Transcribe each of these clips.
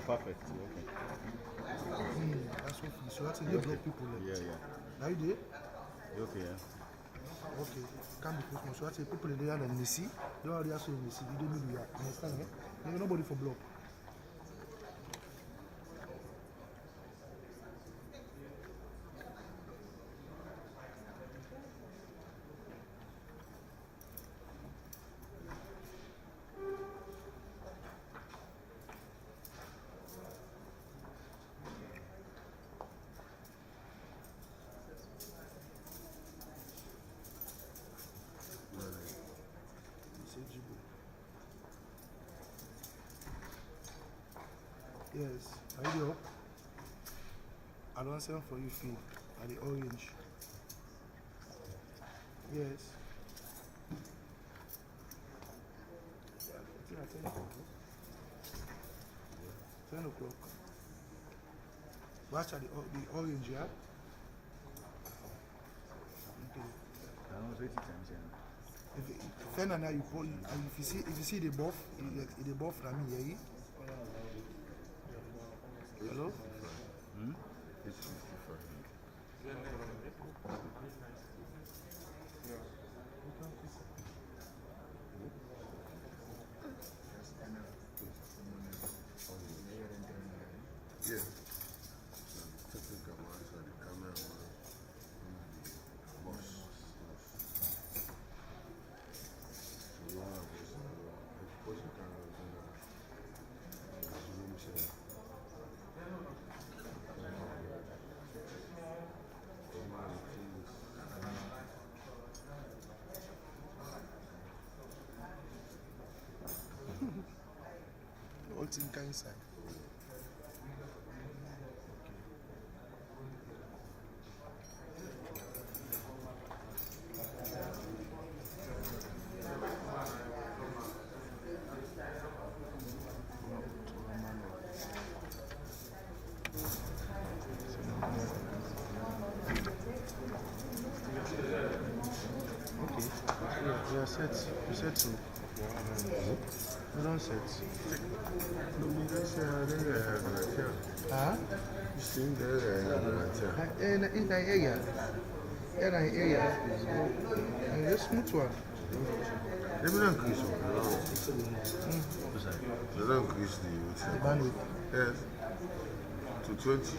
perfect. Okay. That's what so that's they block people. Yeah, yeah. Now you did? Okay, yeah. Okay. Can't be Christmas. So that's people in there and they see. They already have in the see. You don't need to understand, eh? There's nobody for block. Yes, are you up? I don't send for you fee at the orange. Yes. Yeah, 10 o'clock. 10 o'clock. Watch at the orange, yeah? Okay. I know 80 times, yeah. If Fen and you put, if you see the buff, the buff from me, yeah? Hello? It's 55. Yeah. Technical ones are the camera ones. Boss. So one of us, push the camera zoom share. All thing can inside. Yeah, set. You said so. You don't set. Huh? You seen there, In the area. Yeah, in the area. And this smooth one. They don't increase They don't increase The bandwidth. Yes. To 20.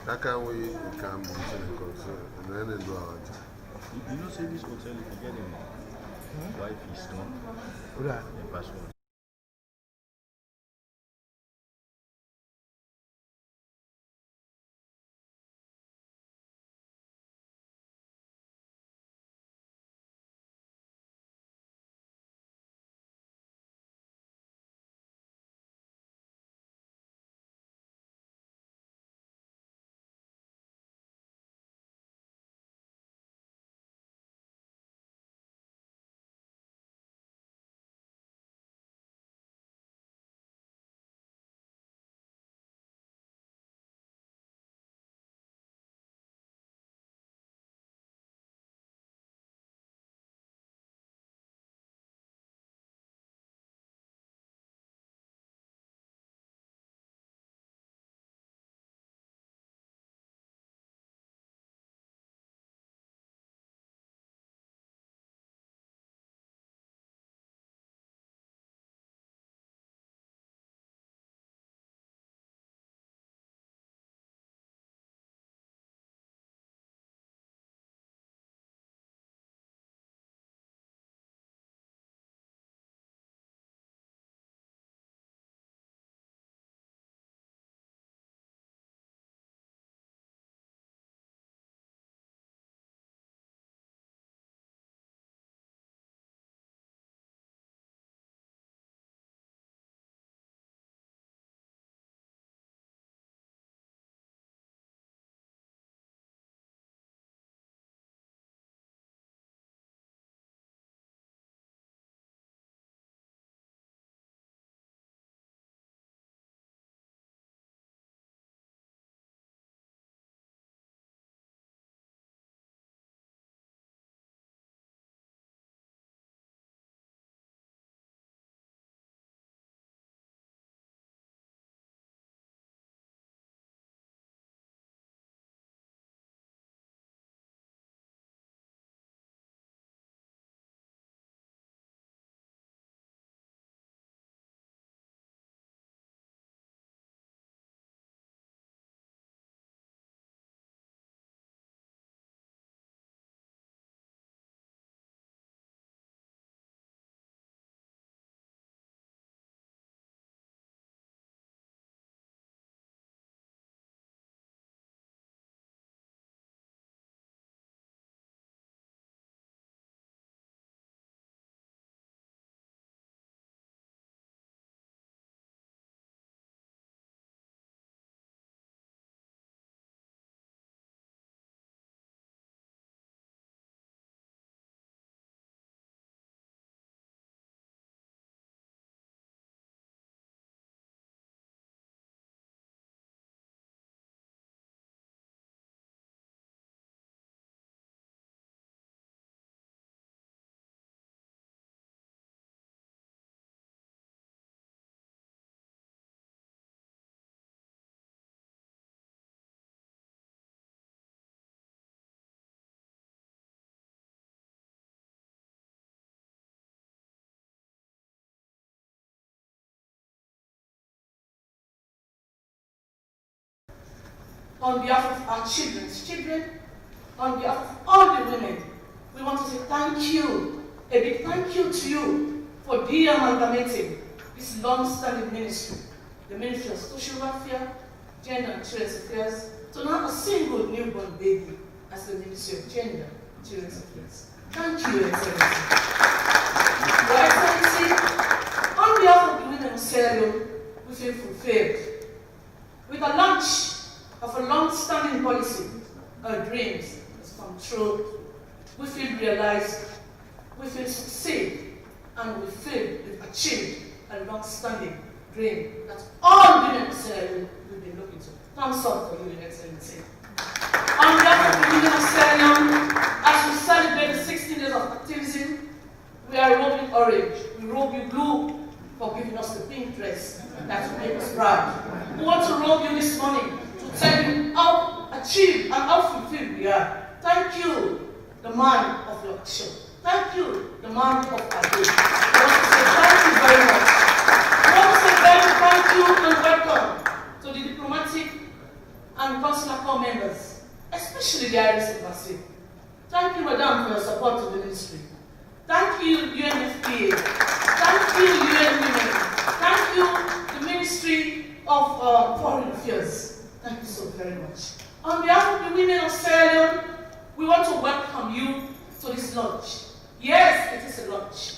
That kind way you can be in control and then they do our job. You know, say this hotel, if you get a Wi-Fi store, Right. the password. on behalf of our children's children, on behalf of all the women, we want to say thank you, a big thank you to you for de-amalgamating this long-standing ministry, the Ministry of Social Welfare, Gender and Children's Affairs, to now a single newborn baby as the Ministry of Gender and Children's Affairs. Thank you, Your Excellency. Your Excellency, on behalf of the women of Sierra Leone, we feel fulfilled. With the launch of a long-standing policy, our dreams has come true. We feel realized, we feel succeed, and we feel we've achieved a long-standing dream that all women of Sierra Leone will be looking to. Thumbs up for you, Your Excellency. On behalf of the women of Sierra Leone, as we celebrate the 16 days of activism, we are robing orange, we robe you blue for giving us the pink dress that will make us proud. We want to robe you this morning to tell you how achieved and how fulfilled we are. Thank you, the man of your action. Thank you, the man of our day. I want to say thank you very much. I want to say thank you and welcome to the diplomatic and consular corps members, especially the Irish Embassy. Thank you, Madam, for your support to the ministry. Thank you, UNFPA. Thank you, UN Women. Thank you, the Ministry of Foreign Affairs. Thank you so very much. On behalf of the women of Sierra Leone, we want to welcome you to this launch. Yes, it is a launch.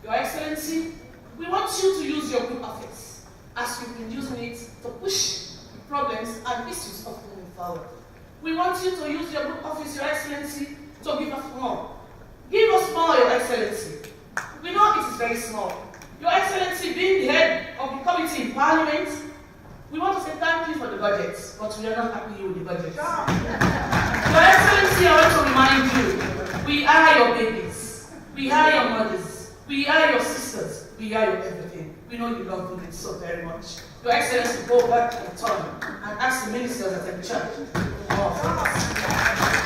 Your Excellency, we want you to use your good office as you've been using it to push the problems and issues of moving forward. We want you to use your good office, Your Excellency, to give us more. Give us more, Your Excellency. We know it is very small. Your Excellency, being the head of the committee in Parliament, we want to say thank you for the budget, but we are not happy with the budget. Your Excellency, I want to remind you, we are your babies, we are your mothers, we are your sisters, we are your everything. We know you love women so very much. Your Excellency, go back and turn and ask the ministers that are in charge more for us.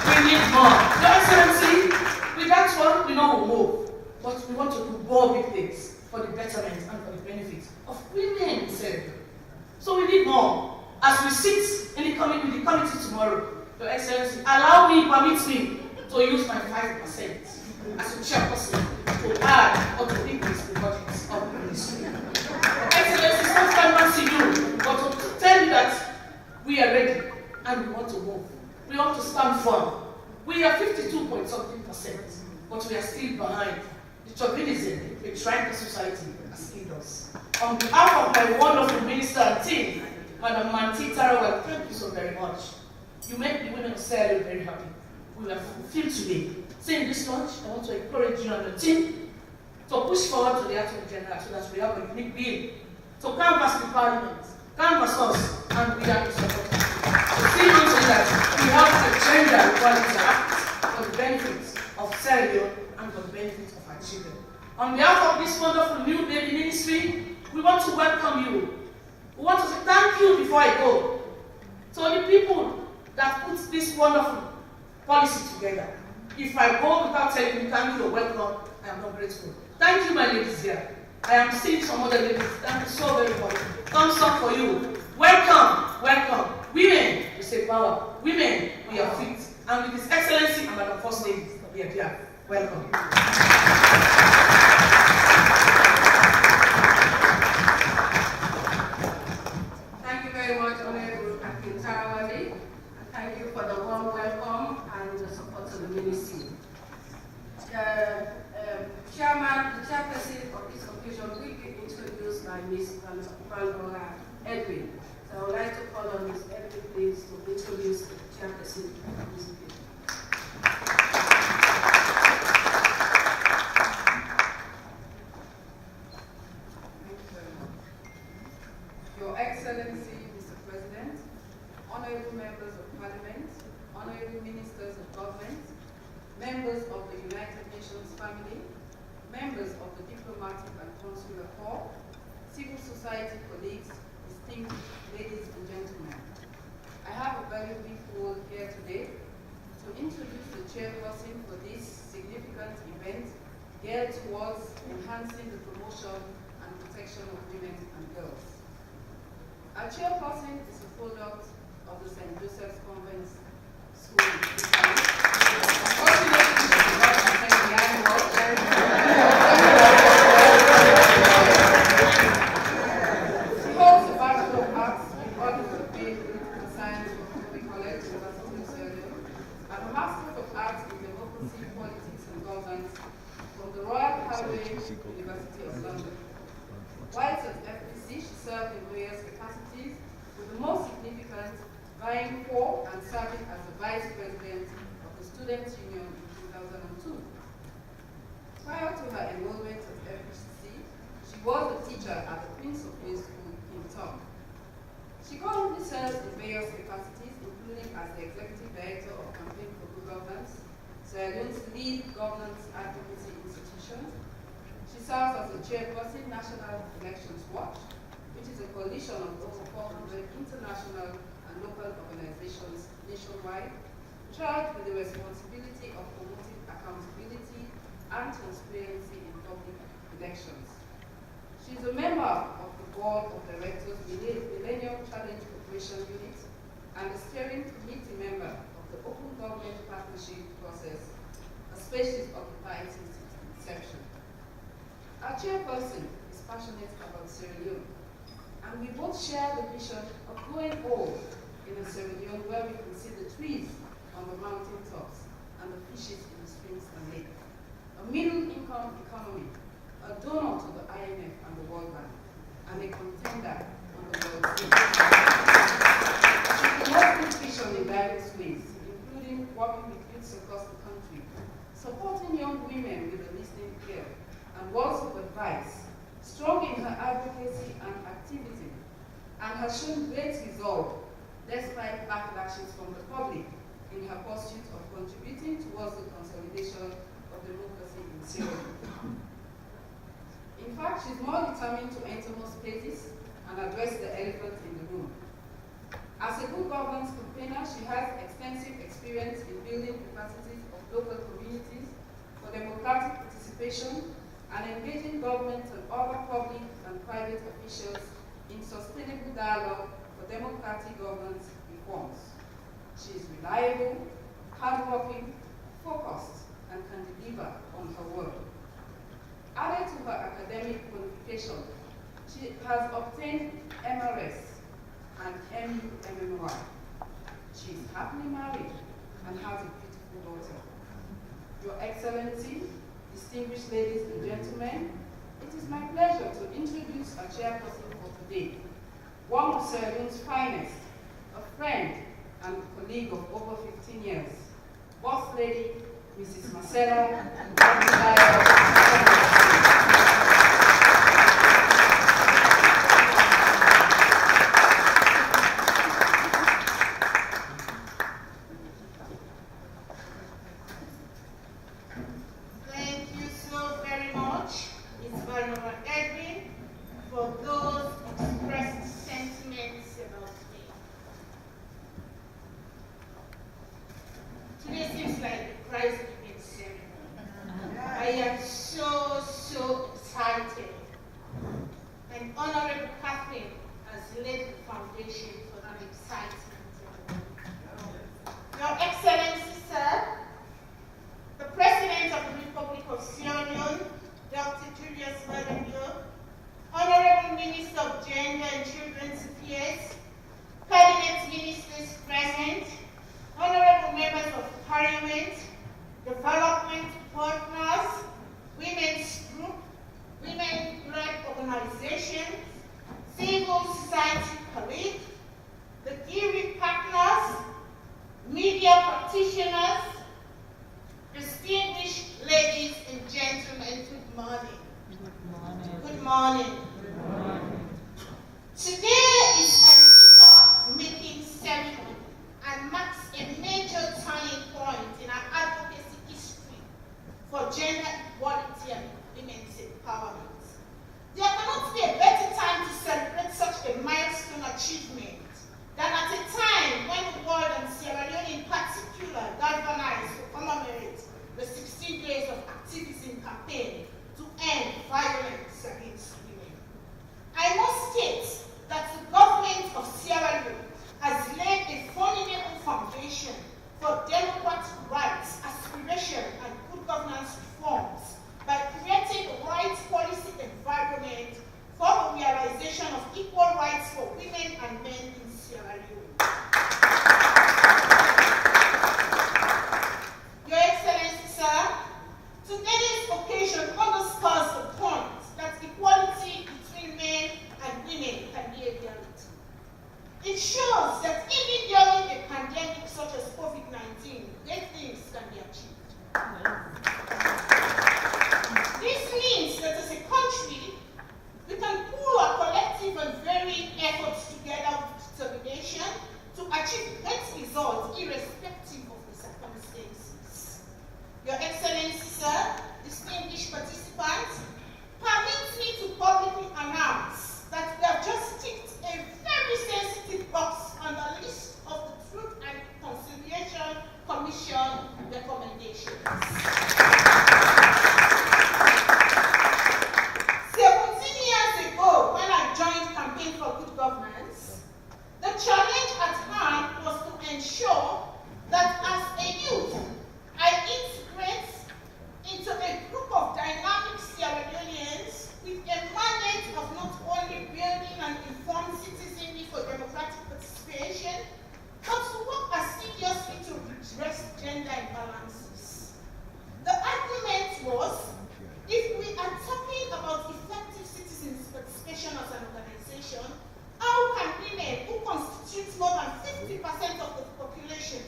We need more. Your Excellency, with that one, we know we'll move, but we want to do more big things for the betterment and for the benefit of women in Sierra Leone. So we need more. As we sit in the committee tomorrow, Your Excellency, permit me to use my 5% as a chairperson to add or to increase the budget of the ministry. Your Excellency, it's not fancy you, but to tell you that we are ready and we want to move. We want to stand firm. We are 52.something%, but we are still behind the chauvinism, the triangle society has killed us. On behalf of my wonderful minister and team, Madam Manti Tarawell, thank you so very much. You make the women of Sierra Leone very happy. We were fulfilled today. Saying this much, I want to encourage you and the team to push forward to the Attorney General so that we have a unique bill to canvass the Parliament, canvass us, and we are to support you. To see that we have a Gender Equality Act for the benefit of Sierra Leone and for the benefit of our children. On behalf of this wonderful new baby ministry, we want to welcome you. We want to say thank you before I go to the people that put this wonderful policy together. If I go without telling you thank you or welcome, I am not grateful. Thank you, my ladies here. I am seeing some other ladies. Thank you so very much. Thumbs up for you. Welcome, welcome. Women, we say power. Women, we are fit. And with His Excellency and Madam First Lady, we are here. Welcome. Thank you very much, Honorable Akin Tarawale. And thank you for the warm welcome and the support to the ministry. The chairperson of this occasion will be introduced by Ms. Pandora Edwin. So I would like to call on Ms. Edwin, please, to introduce the chairperson of this occasion. Your Excellency, Mr. President, honorable members of Parliament, honorable ministers of government, members of the United Nations family, members of the diplomatic and consular corps, civil society colleagues, distinguished ladies and gentlemen. I have a very brief role here today to introduce the chairperson for this significant event geared towards enhancing the promotion and protection of women and girls. Our chairperson is a product of the St. Joseph's Convent School in Italy. Unfortunately, she did not attend the annual. She holds a Bachelor of Arts with honors of PhD in Science from Kobe College, University of Sierra Leone, and a Master of Arts in Democracy, Politics and Governance from the Royal Harvey University of London. Whilst at FPC, she served in various capacities, with the most significant vying for and serving as the Vice President of the Students' Union in 2002. Prior to her enrollment at FPC, she was a teacher at the Prince of Wales School in Tom. She currently serves in various capacities, including as the Executive Director of Campaign for Good Governance, Sierra Leone's lead governance advocacy institution. She serves as the chairperson, National Elections Watch, which is a coalition of over 400 international and local organizations nationwide, charged with the responsibility of promoting accountability and transparency in public elections. She is a member of the Board of Directors Millennium Challenge Corporation Unit and the steering committee member of the Open Government Partnership Process, a species occupied since its inception. Our chairperson is passionate about Sierra Leone, and we both share the vision of growing old in a Sierra Leone where we can see the trees on the mountain tops and the fishes in the streams and lakes, a middle-income economy, a donor to the IMF and the World Bank, and a contender on the world stage. She promotes this vision in various ways, including working with youths across the country, supporting young women with a listening ear, and words of advice, strong in her advocacy and activity, and has shown great resolve despite backlashes from the public in her pursuit of contributing towards the consolidation of democracy in Sierra Leone. In fact, she's more determined to enter more spaces and address the elephant in the room. As a good governance campaigner, she has extensive experience in building capacities of local communities for democratic participation and engaging government and other public and private officials in sustainable dialogue for democratic governance reforms. She is reliable, hardworking, focused, and can deliver on her word. Added to her academic qualification, she has obtained MRS and MUMMY. She is happily married and has a beautiful daughter. Your Excellency, distinguished ladies and gentlemen, it is my pleasure to introduce our chairperson for today, one of Sierra Leone's finest, a friend and colleague of over 15 years, Boss Lady, Mrs. Marcella. days of activism campaign to end violence against women. Sierra Leone. Your Excellency, sir, today's occasion underscores the point that equality between men and women can be a reality. It shows that even during a pandemic such as COVID-19, great things can be achieved. This means that as a country, we can pool our collective and varying efforts together with determination to achieve great results irrespective of the circumstances. Your Excellency, sir, distinguished participants, permit me to publicly announce that we have just ticked a very sensitive box on the list of the Truth and Reconciliation Commission recommendations. 17 years ago, when I joined Campaign for Good Governance, the challenge at hand was to ensure that as a youth, I integrate into a group of dynamic Sierra Leoneans with a mandate of not only building an informed citizenry for democratic participation, but to work assiduously to redress gender imbalances. The argument was, if we are talking about effective citizens' participation as an organization, how can women, who constitute more than 50% of the population,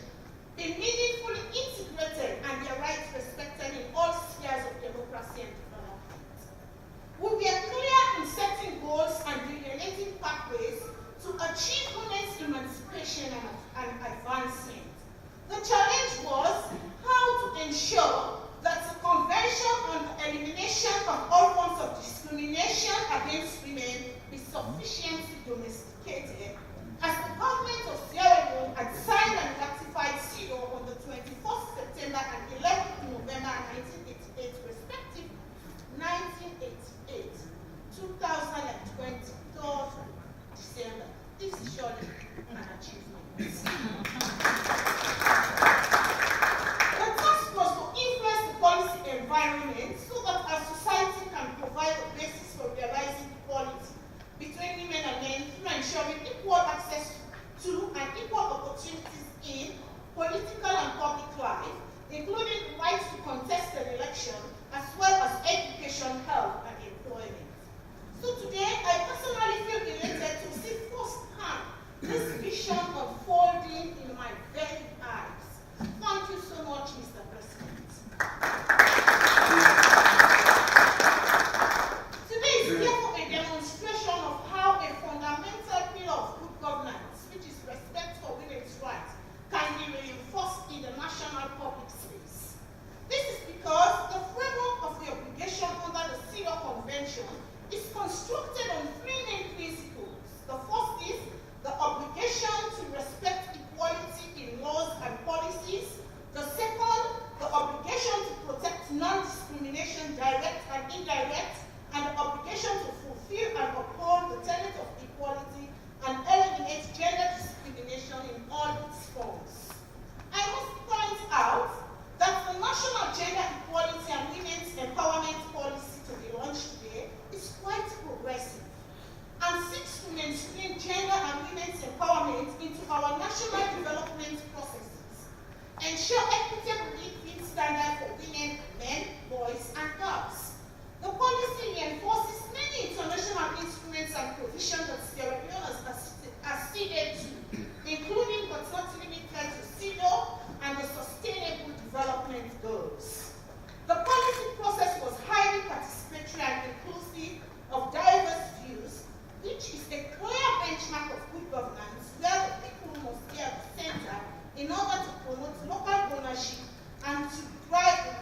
be meaningfully integrated and their rights respected in all spheres of democracy and development? We were clear in setting goals and delineating pathways to achieve women's emancipation and advancement. The challenge was how to ensure that the Convention on the Elimination of All Forms of Discrimination Against Women be sufficiently domesticated, as the government of Sierra Leone had signed and ratified CEDAW on the 21st September and 11th November 1988, respectively. 1988, 2020, 3rd December. This is surely an achievement. The task was to influence the policy environment so that our society can provide a basis for realizing equality between women and men through ensuring equal access to and equal opportunities in political and public life, including the right to contest an election, as well as education, health, and employment. So today, I personally feel elated to see firsthand this vision unfolding in my very eyes. Thank you so much, Mr. President. Today is therefore a demonstration of how a fundamental pillar of good governance, which is respect for women's rights, can be reinforced in the national public space. This is because the framework of the obligation under the CEDAW Convention is constructed on three main principles. The first is the obligation to respect equality in laws and policies. The second, the obligation to protect non-discrimination, direct and indirect, and the obligation to fulfill and uphold the tenet of equality and eliminate gender discrimination in all its forms. I must point out that the National Gender Equality and Women's Empowerment Policy to be launched today is quite progressive and seeks to mainstream gender and women's empowerment into our national development processes, ensure equitable living standards for women, men, boys, and girls. The policy reinforces many international instruments and provisions that Sierra Leone has acceded to, including but not limited to CEDAW and the Sustainable Development Goals. The policy process was highly participatory and inclusive of diverse views, which is a clear benchmark of good governance, where the people must be at the center in order to promote local ownership and to drive the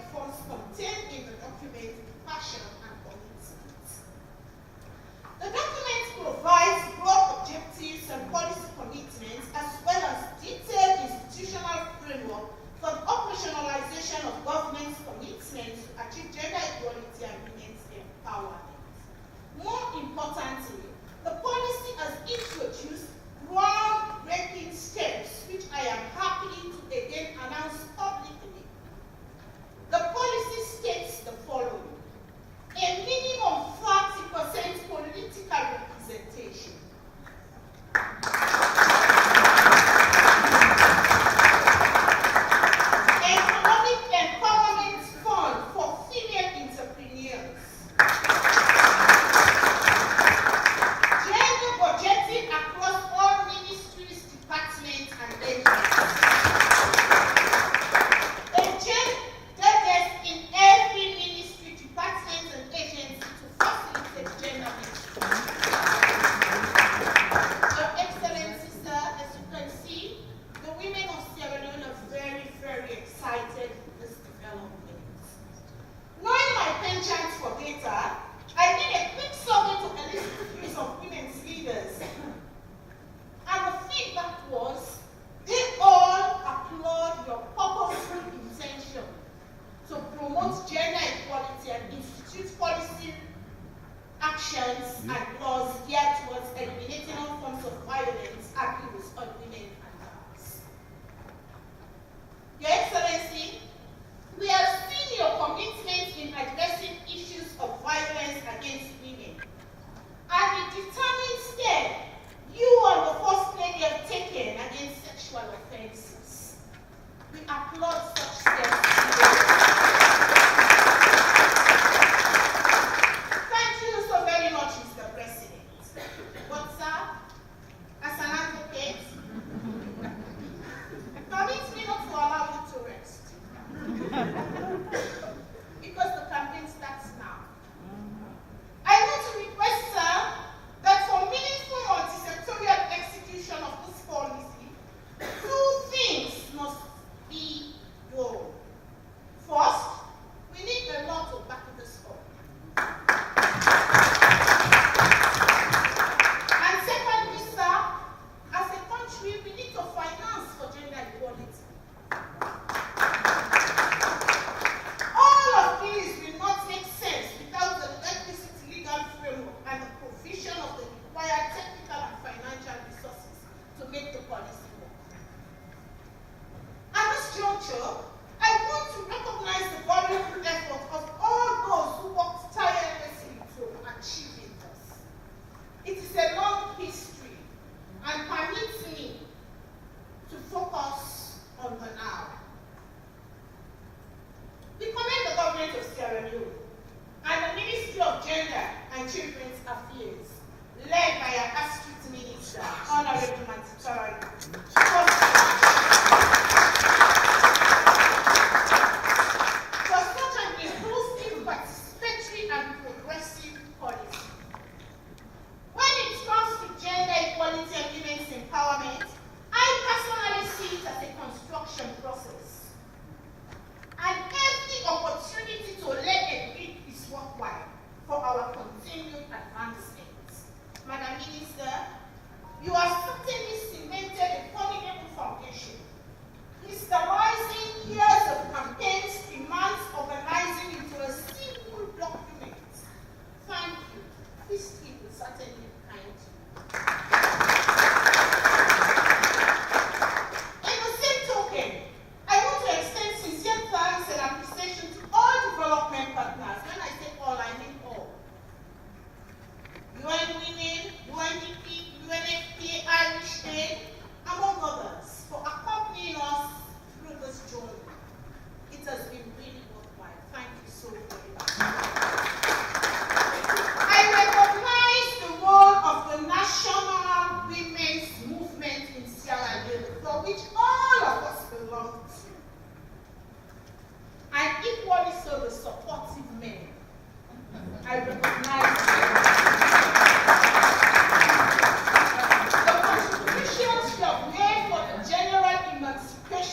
is a long history and permits me to focus on the now. We commend the government of Sierra Leone and the Ministry of Gender and Children's Affairs, led by our Astute Minister, Honorable Matitari, for such an inclusive, participatory, and progressive policy. When it comes to gender equality and women's empowerment, I personally see it as a construction process. And every opportunity to lay a brick is worthwhile for our continued advancement. Madam Minister, you have certainly cemented a formidable foundation. Crystallizing years of campaigns, demands, organizing into a single document. Thank you. History will certainly be kind to you. In the same token, I want to extend sincere thanks and appreciation to all development partners. When I say all, I mean all. UN Women, UNDP, UNFPA, Irish Aid, among others, for accompanying us through this journey. It has been really worthwhile. Thank you so very much. I recognize the role of the national women's movement in Sierra Leone, for which all of us belong to. And equally so the supportive men. I recognize the contributions you have made for the general emancipation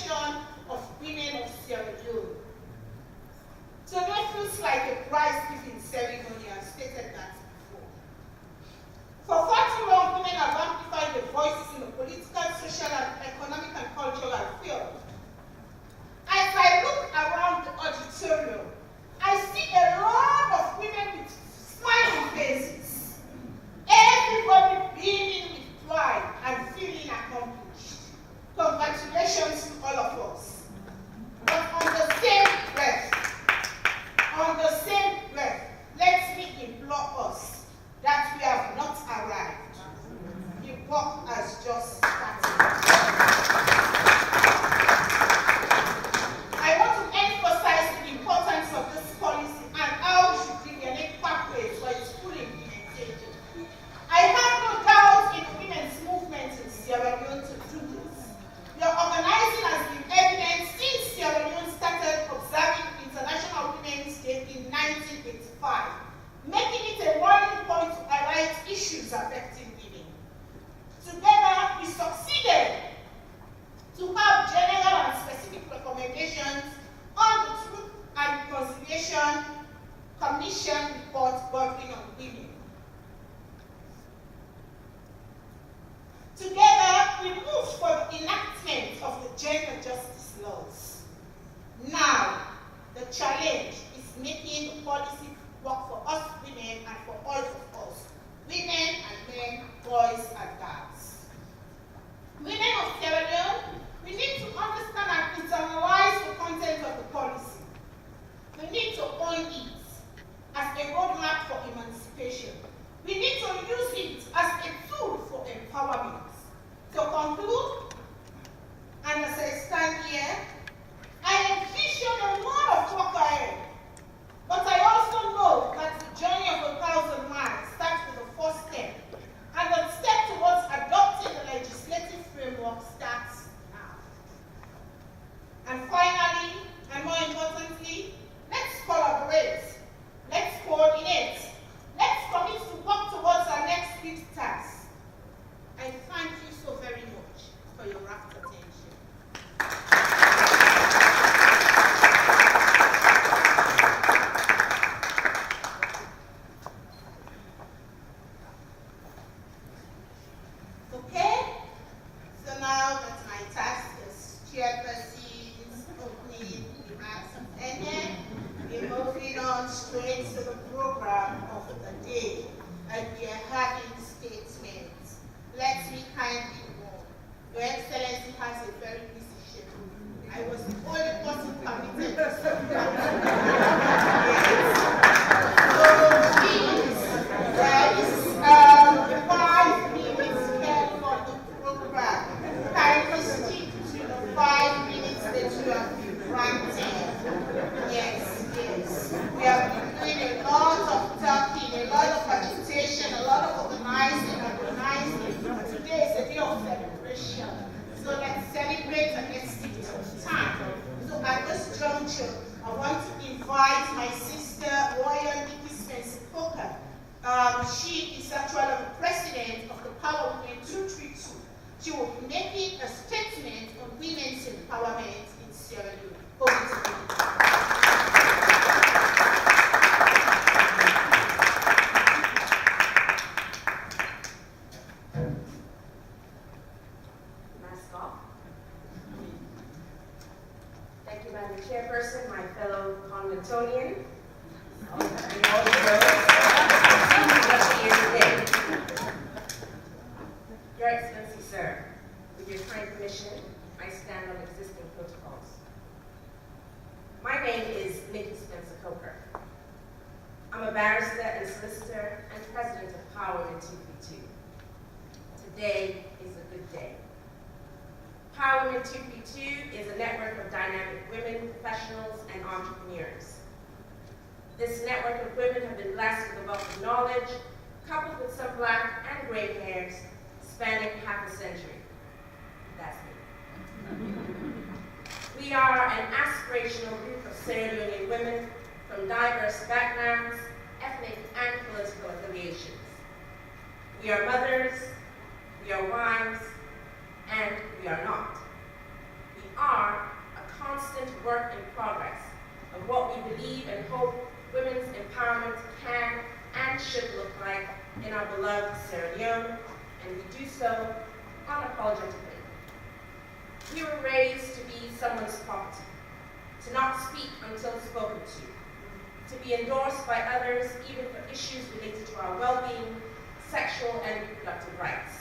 Washingtonian. We all know what he is today. Your Excellency, sir, with your kind permission, I stand on existing protocols. My name is Nikki Spencer Coker. I'm a barrister and solicitor and president of Powerment 232. Today is a good day. Powerment 232 is a network of dynamic women, professionals, and entrepreneurs. This network of women have been blessed with a wealth of knowledge, coupled with some black and gray hairs, spanning half a century. That's me. We are an aspirational group of Sierra Leonean women from diverse backgrounds, ethnic and political affiliations. We are mothers, we are wives, and we are not. We are a constant work in progress of what we believe and hope women's empowerment can and should look like in our beloved Sierra Leone, and we do so unapologetically. We were raised to be someone's property, to not speak until spoken to be endorsed by others even for issues related to our well-being, sexual and reproductive rights.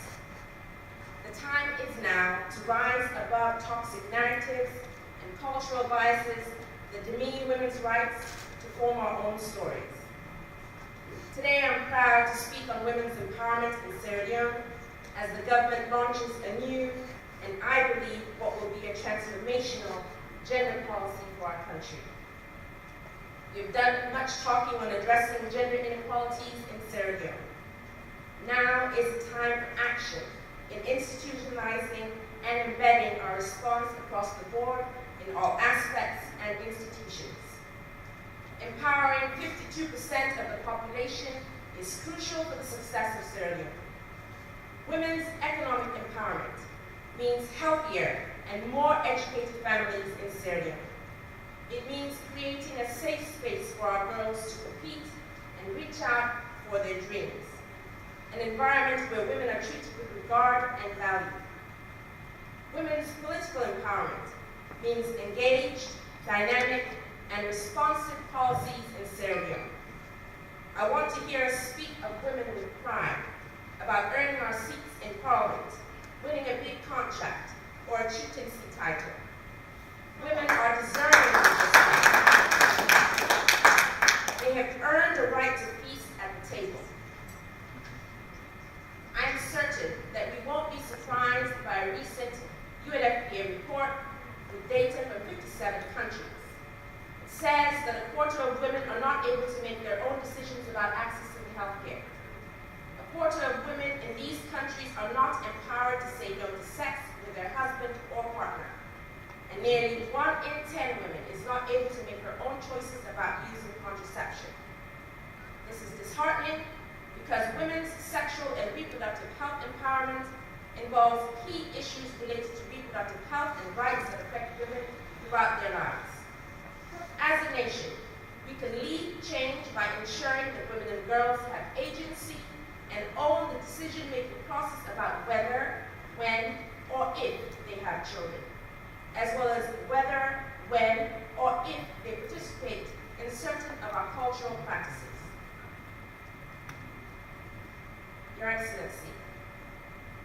The time is now to rise above toxic narratives and cultural biases that demean women's rights to form our own stories. Today I'm proud to speak on women's empowerment in Sierra Leone as the government launches a new and I believe what will be a transformational gender policy for our country. We've done much talking on addressing gender inequalities in Sierra Leone. Now is the time for action in institutionalizing and embedding our response across the board in all aspects and institutions. Empowering 52% of the population is crucial for the success of Sierra Leone. Women's economic empowerment means healthier and more educated families in Sierra Leone. It means creating a safe space for our girls to compete and reach out for their dreams. An environment where women are treated with regard and value. Women's political empowerment means engaged, dynamic, and responsive policies in Sierra Leone. I want to hear us speak of women with pride about earning our seats in Parliament, winning a big contract, or a chieftaincy title. Women are deserving of this right. They have earned the right to feast at the table. I am certain that we won't be surprised by a recent UNFPA report with data from 57 countries. It says that a quarter of women are not able to make their own decisions about accessing health care. A quarter of women in these countries are not empowered to say no to sex with their husband or partner. And nearly 1 in 10 women is not able to make her own choices about using contraception. This is disheartening because women's sexual and reproductive health empowerment involves key issues related to reproductive health and rights that affect women throughout their lives. As a nation, we can lead change by ensuring that women and girls have agency and own the decision-making process about whether, when, or if they have children, as well as whether, when, or if they participate in certain of our cultural practices. Your Excellency,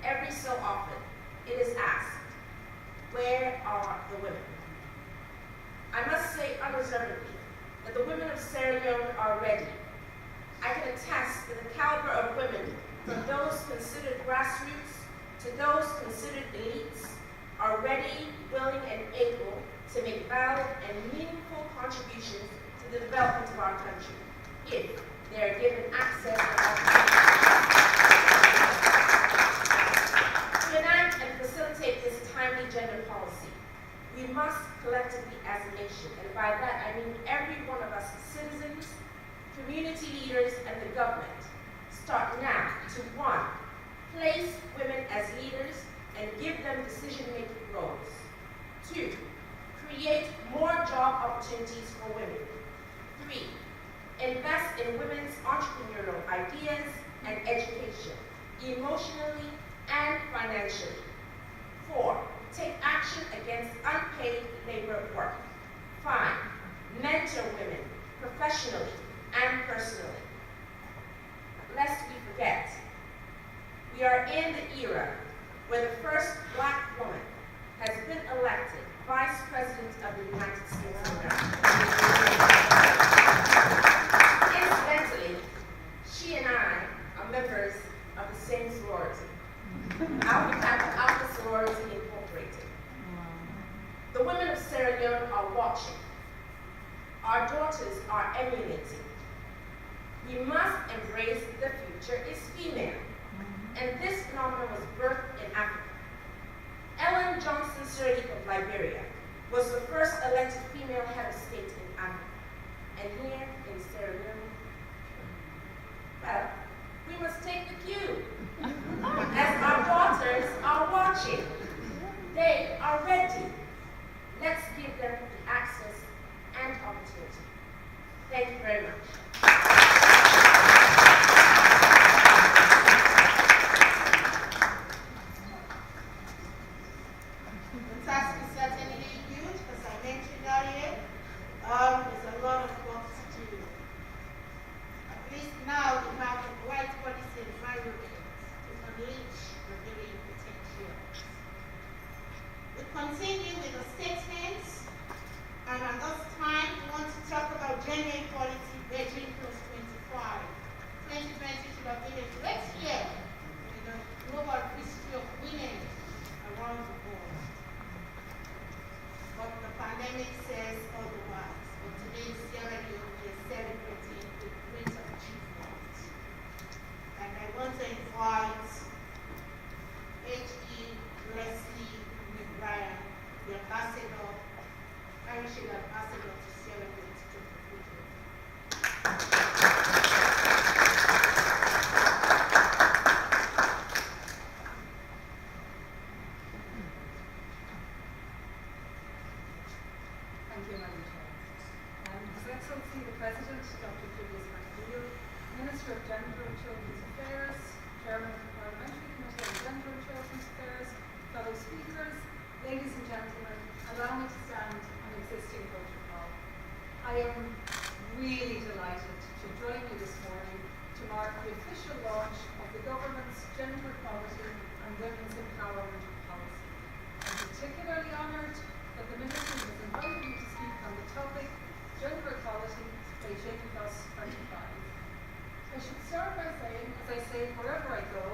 every so often it is asked, where are the women? I must say unreservedly that the women of Sierra Leone are ready. I can attest that the caliber of women, from those considered grassroots to those considered elites, are ready, willing, and able to make valid and meaningful contributions to the development of our country, if they are given access to opportunities. To enact and facilitate this timely gender policy, we must collectively as a nation, and by that I mean every one of us citizens, community leaders, and the government, start now to 1, place women as leaders and give them decision-making roles. 2, create more job opportunities for women. 3, invest in women's entrepreneurial ideas and education, emotionally and financially. 4, take action against unpaid labor work. 5, mentor women professionally and personally. Lest we forget, we are in the era where the first Black woman has been elected Vice President of the United States of America. Incidentally, she and I are members of the same sorority, Alpha Sorority Incorporated. The women of Sierra Leone are watching. Our daughters are emulating. We must embrace the future is female. And this phenomenon was birthed in Africa. Ellen Johnson Sirleaf of Liberia was the first elected female head of state in Africa. And here in Sierra Leone, well, we must take the cue. As our daughters are watching, they are ready. Let's give them the access and opportunity. Thank you very much. The task is certainly huge, as I mentioned earlier. There's a lot of work to do. At least now we have the right policy environment to unleash the billion potentials. We continue with the statements, and at this time we want to talk about gender equality, Beijing Plus 25. 2020 should have been a great year in the global history of women around the world. But the pandemic says otherwise. But today, Sierra Leone is celebrating a great achievement. And I want to invite H.E. Leslie McBrien, the ambassador, Irish ambassador to Sierra Leone, to take the photo. Thank you, Madam Chair. His Excellency the President, Dr. Julius McNeil, Minister of Gender and Children's Affairs, Chairman of the Parliamentary Committee on Gender and Children's Affairs, fellow speakers, ladies and gentlemen, allow me to stand on existing protocol. I am really delighted to join you this morning to mark the official launch of the government's gender equality and women's empowerment policy. I'm particularly honoured that the Ministry has invited me to speak on the topic, Gender Equality, Beijing Plus 25. I should start by saying, as I say wherever I go,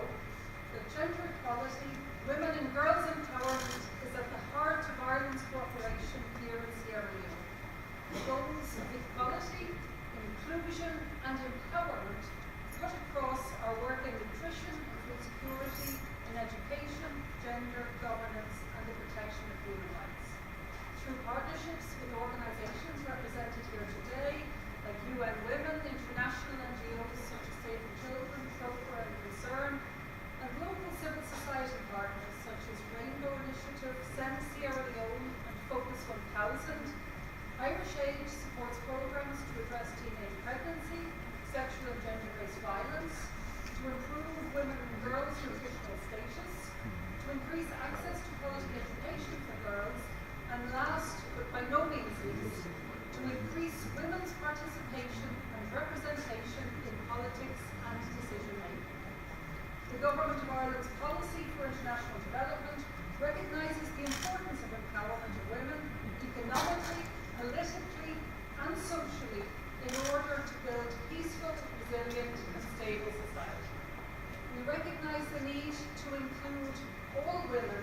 that gender equality, women and girls empowerment is at the heart of Ireland's cooperation here in Sierra Leone. The goals of equality, inclusion and empowerment cut across our work in nutrition and food security, in education, gender, governance and the protection of human rights. Through partnerships with organisations represented here today, like UN Women, international NGOs such as Save the Children, Chauffeur and Concern, and local civil society partners such as Rainbow Initiative, Send Sierra Leone and Focus 1000, Irish Aid supports programmes to address teenage pregnancy, sexual and gender-based violence, to improve women and girls' nutritional status, to increase access to quality education for girls, and last, but by no means least, to increase women's participation and representation in politics and decision-making. The Government of Ireland's policy for international development recognises the importance of empowerment of women economically, politically and socially in order to build peaceful, resilient and stable society. We recognise the need to include all women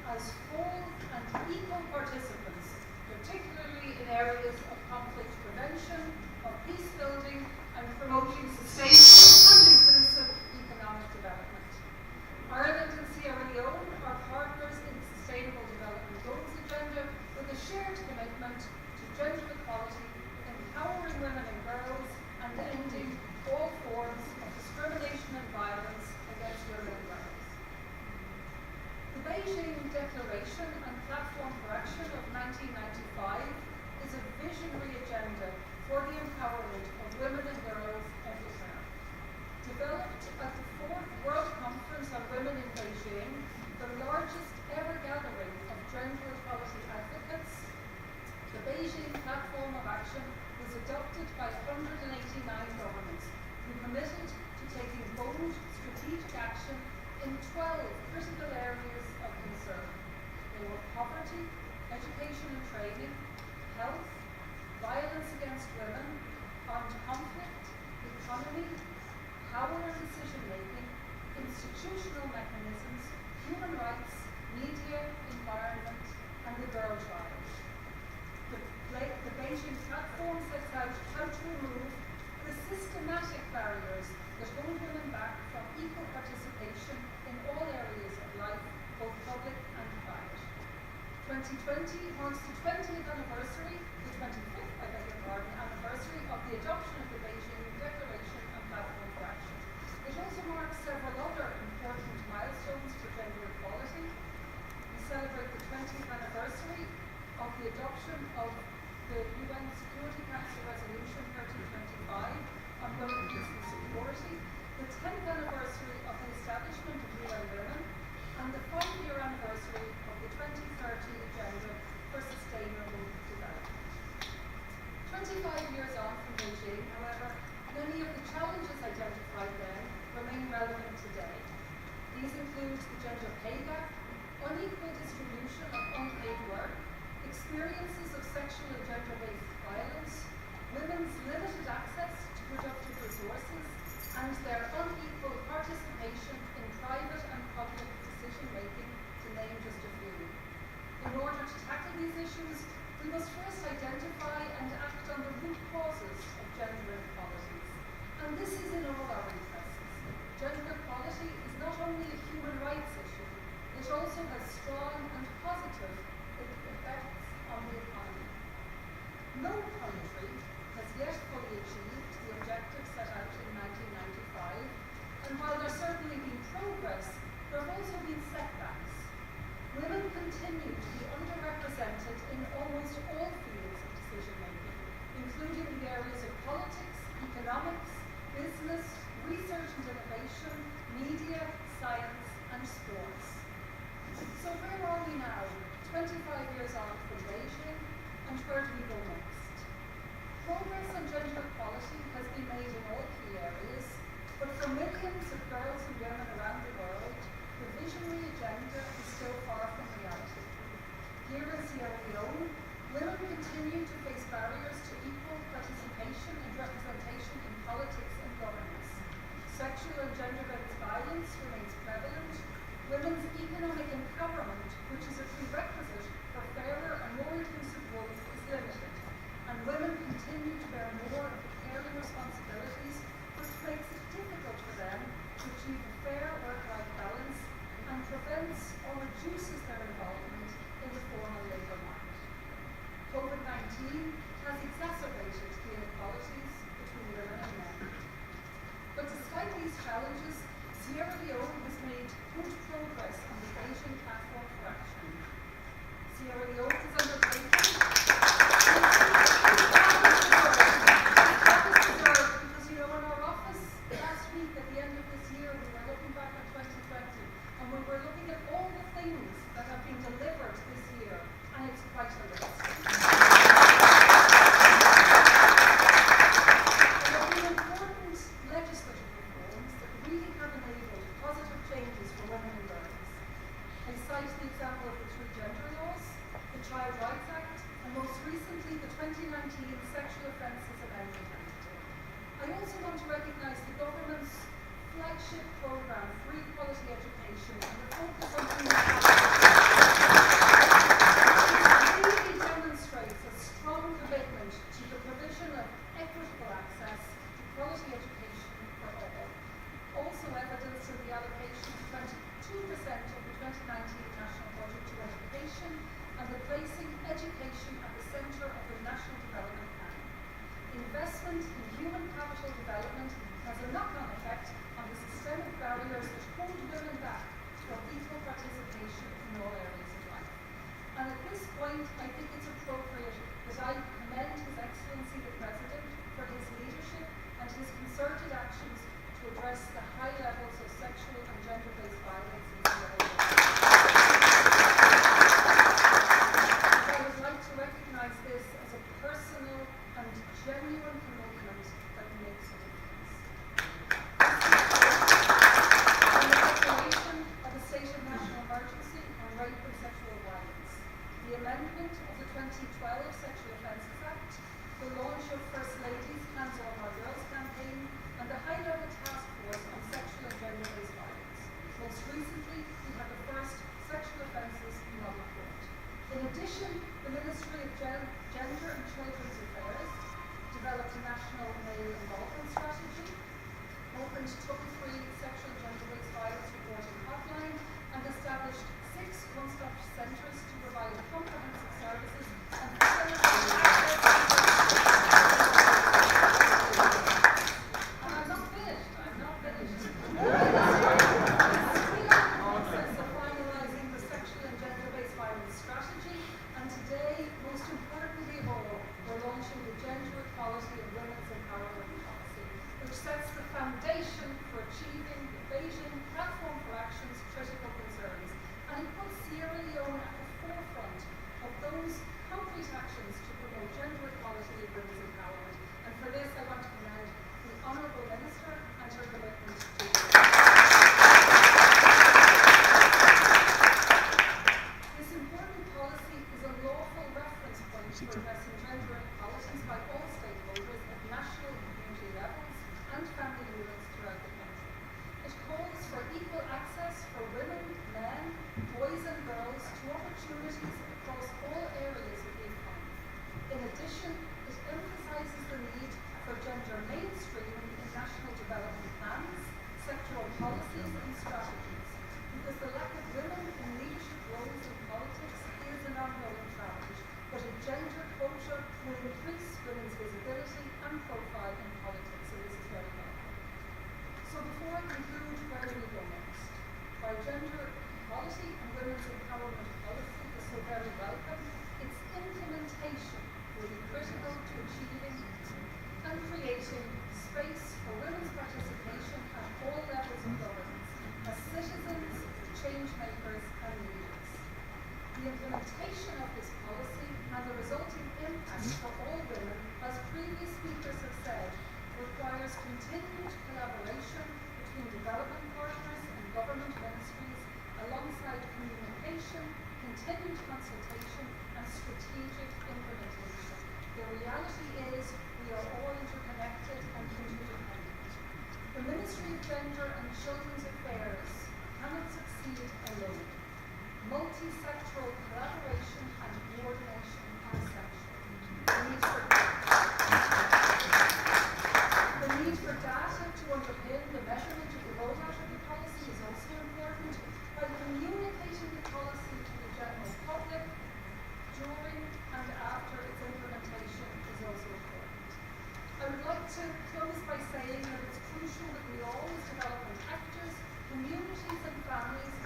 as full and equal participants, particularly in areas of conflict prevention, of peace building and promoting sustainable and inclusive economic development. Ireland and Sierra Leone are partners in the Sustainable Development Goals agenda with a shared commitment to gender equality, empowering women and girls and ending all forms of discrimination and violence against women and girls. The Beijing Declaration and Platform for Action of 1995 is a visionary agenda for the empowerment of women and girls everywhere. Developed at the 4th World Conference on Women in Beijing, the largest ever gathering of gender equality advocates, the Beijing Platform of Action was adopted by 100 in 12 critical areas of concern. They were poverty, education and training, health, violence against women, armed conflict, economy, power and decision-making, institutional mechanisms, human rights, media, environment, and the girl child. The Beijing platform sets out how to remove the systematic barriers that hold women back from equal participation in all areas of life, both public and private. 2020 marks the 20th anniversary, the 25th, I beg your pardon, anniversary of the adoption of the Beijing Declaration and Platform for Action. It also marks several other important milestones for gender equality. We celebrate the 20th anniversary of the adoption of the UN Security Council Resolution 1325 on women, peace and security, the 10th anniversary of the establishment of UN Women, and the 5-year anniversary of the 2030 Agenda for Sustainable Development. 25 years on from Beijing, however, many of the challenges identified then remain relevant today. These include the gender pay gap, unequal distribution of unpaid work, experiences of sexual and gender-based violence, women's limited access to productive resources, and their unequal participation in private and public decision-making, to name just a few. In order to tackle these issues, we must first identify and act on the root causes of gender inequalities. And this is in all our interests. Gender equality is not only a human rights issue, it also has strong and positive effects on the economy. No country has yet fully achieved the objectives set out in 1995, and while there's certainly been progress, there have also been setbacks. Women continue to be underrepresented in almost all fields of decision-making, including the areas of politics, economics, business, research and innovation, media, science, and sports. So where are we now, 25 years on from Beijing, and where do we go next? Progress on gender equality has been made in all key areas, but for millions of girls and women around the world, the visionary agenda is still far from reality. Here in Sierra Leone, women continue to face barriers to equal participation and representation in politics and governance. Sexual and gender-based violence remains prevalent. Women's economic empowerment, which is a prerequisite for fairer and more inclusive growth, is limited. And women continue to bear more of the caring responsibilities, which makes it difficult for them to achieve a fair work-life balance and prevents or reduces their involvement in the formal labour market. COVID-19 has exacerbated the inequalities between women and men. But despite these challenges, Sierra Leone has made good progress on the Beijing Platform for Action. Sierra Leone has undertaken because, you know, in our office last week at the end of this year, we were looking back at 2020, and we were looking at all the things that have been delivered this year, and it's quite a list. There have been important legislative reforms that really have enabled positive changes for women and girls. I cite the example of the 3 gender laws, the Child Rights Act, and most recently the 2019 Sexual Offences Amendment Act. I also want to recognise the government's flagship programme, Free Quality Education, and the focus on human capital. It really demonstrates a strong commitment to the provision of equitable access to quality education for all. Also evidenced in the allocation of 22% of the 2019 national budget to education, and the placing education at the centre of the National Development Plan. Investment in human capital development has a knock-on effect on the systemic barriers that hold women back from equal participation in all areas of life. And at this point, I think it's appropriate that I commend His Excellency the President for his leadership and his concerted actions to address the high levels of sexual and gender-based violence in Sierra Leone. I would like to recognise this as a personal and genuine commitment that makes a difference. recently, we had the first sexual offences model court. In addition, the Ministry of Gender and Children's Affairs developed a national male involvement strategy, opened trouble-free sexual gender-based violence reporting hotline, and established 6 one-stop centres to provide comprehensive services and facilitate access to and I'm not finished. We are in the process of finalising the sexual and gender-based violence strategy, and today, most importantly of all, we're launching the Gender Equality and Women's Empowerment Policy, which sets the foundation for achieving the Beijing Platform for Action's critical concerns, and it puts Sierra Leone at the forefront of those concrete actions to promote gender equality and women's empowerment. And for this, I want to commend the Honourable Minister and her commitment to this important policy is a lawful reference point for addressing gender inequalities by all stakeholders at national and community levels and family units throughout the country. It calls for equal access for women, men, boys and girls to opportunities across all areas of the economy. In addition, it emphasises the need for gender mainstreaming in national development plans, sectoral policies and strategies, because the lack of women in leadership roles in politics is an ongoing challenge, but a gender quota will increase women's visibility and profile in politics, and this is very welcome. So before I conclude, where do we go next? While gender equality and women's empowerment policy is so very welcome, its implementation will be critical to achieving and creating space for women's participation at all levels of governance, as citizens, change makers and leaders. The implementation of this policy and the resulting impact for all women, as previous speakers have said, requires continued collaboration between development partners and government ministries, alongside communication, continued consultation and strategic implementation. The reality is we are all interconnected and interdependent. The Ministry of Gender and Children's Affairs cannot succeed alone. Multi-sectoral collaboration and coordination are essential. The need for data to underpin the measurement of the rollout of the policy is also important, while communicating the policy to the general public during and after its implementation is also important. I would like to close by saying that it's crucial that we all, as development actors, communities and families,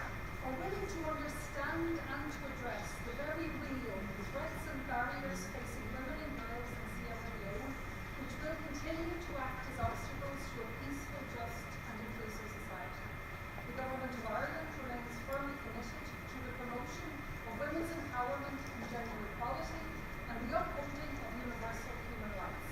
are willing to understand and to address the very real threats and barriers facing women and girls in Sierra Leone, which will continue to act as obstacles to a peaceful, just and inclusive society. The Government of Ireland remains firmly committed to the promotion of women's empowerment and gender equality and the upholding of universal human rights.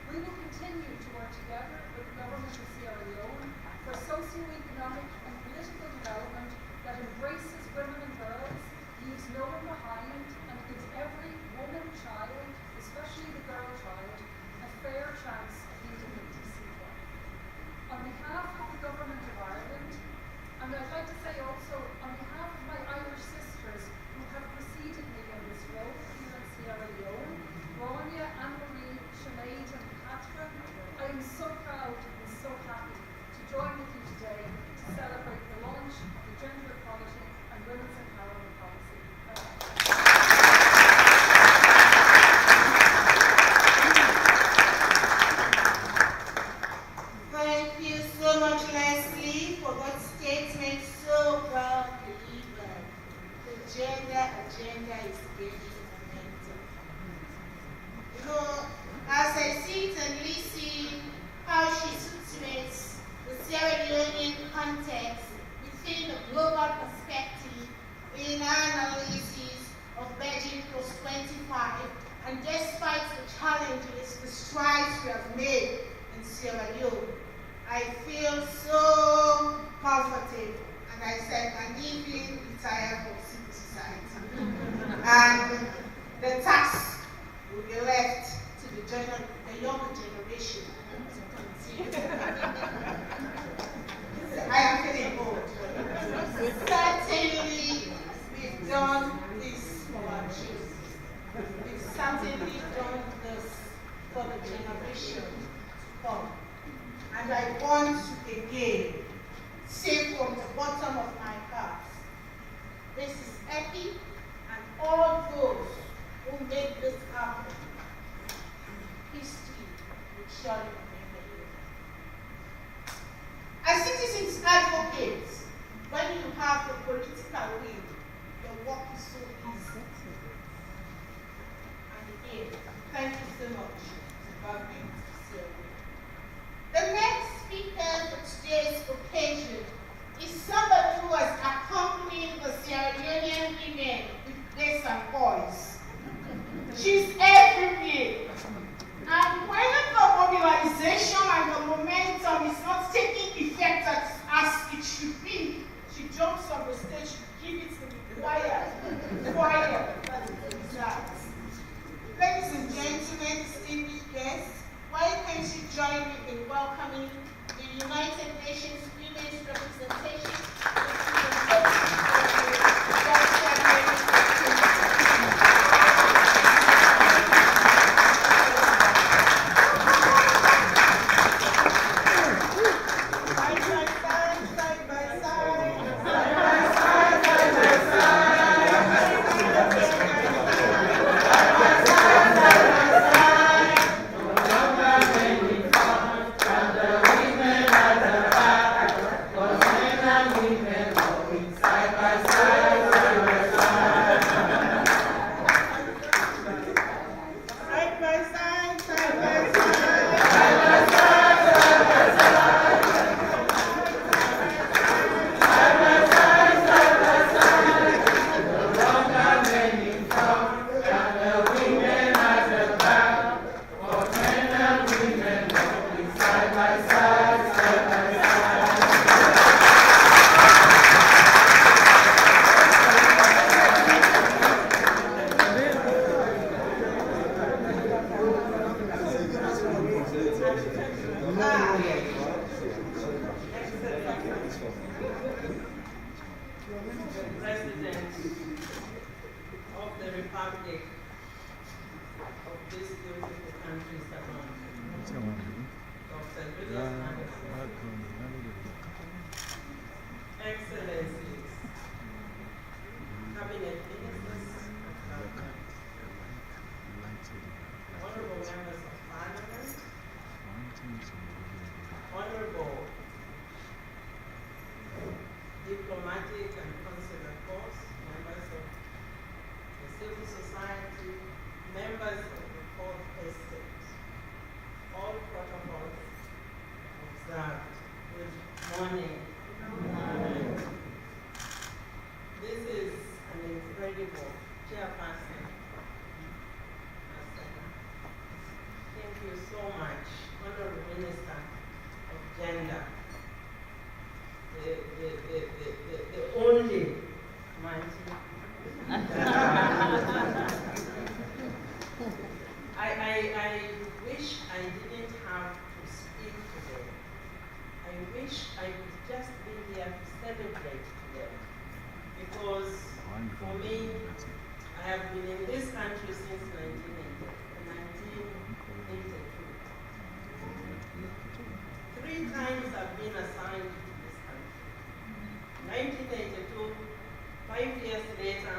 We will continue to work together with the Government of Sierra Leone for socio-economic and political development that embraces women and girls, leaves no one behind, and gives every woman, child, especially the girl child, a fair chance of leading a decent life. On behalf of the Government of Ireland, and I'd like to say also on behalf of my Irish sisters who have preceded me in this role here in Sierra Leone, Rania, Anne-Marie, Sinead and Catherine, I am so proud and so happy to join with you today to celebrate the launch of the Gender Equality and Women's Empowerment Policy. Thank you so much, Leslie, for that statement so proud believer. The gender agenda is gaining momentum. You know, as I sit and listen how she situates the Sierra Leonean context within a global perspective in our analysis of Beijing Plus 25, and despite the challenges, the strides we have made in Sierra Leone, I feel so comfortable, and I said, I'm even retired from civil society. And the task will be left to the younger generation to continue. I am feeling old. political will, your work is so easy. And again, thank you so much to government. The next speaker for today's occasion is somebody who has accompanied the Sierra Leonean women with grace and voice. She's everywhere. And when the mobilization and the momentum is not taking effect as it should be, she jumps on the stage to give it to the choir that it deserves. Ladies and gentlemen, distinguished guests, why can't you join me in welcoming the United Nations Women's Representation? President of the Republic of this beautiful country, Savannah, Dr. Julius Anderson, Excellencies, Cabinet Ministers, Honorable Members of Parliament, Honorable diplomatic and consular corps, members of the civil society, members of the fourth estate, all protocols observed. Good morning. This is an incredible chairperson. Thank you so much, Honorable Minister of Gender. The only mighty. I wish I didn't have to speak today. I wish I could just be here to celebrate today. Because for me, I have been in this country since 1982. 3 times I've been assigned 1982, 5 years later,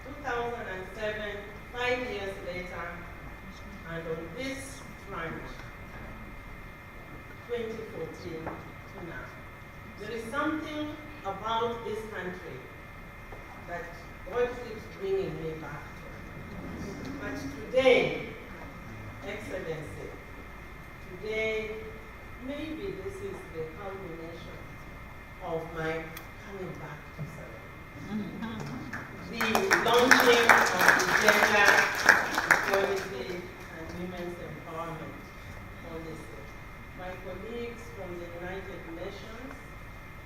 2007, 5 years later, and on this front, 2014 to now. There is something about this country that God keeps bringing me back to. But today, Excellency, today, maybe this is the culmination of my coming back to Savannah. The launching of the Gender Equality and Women's Empowerment Policy. My colleagues from the United Nations,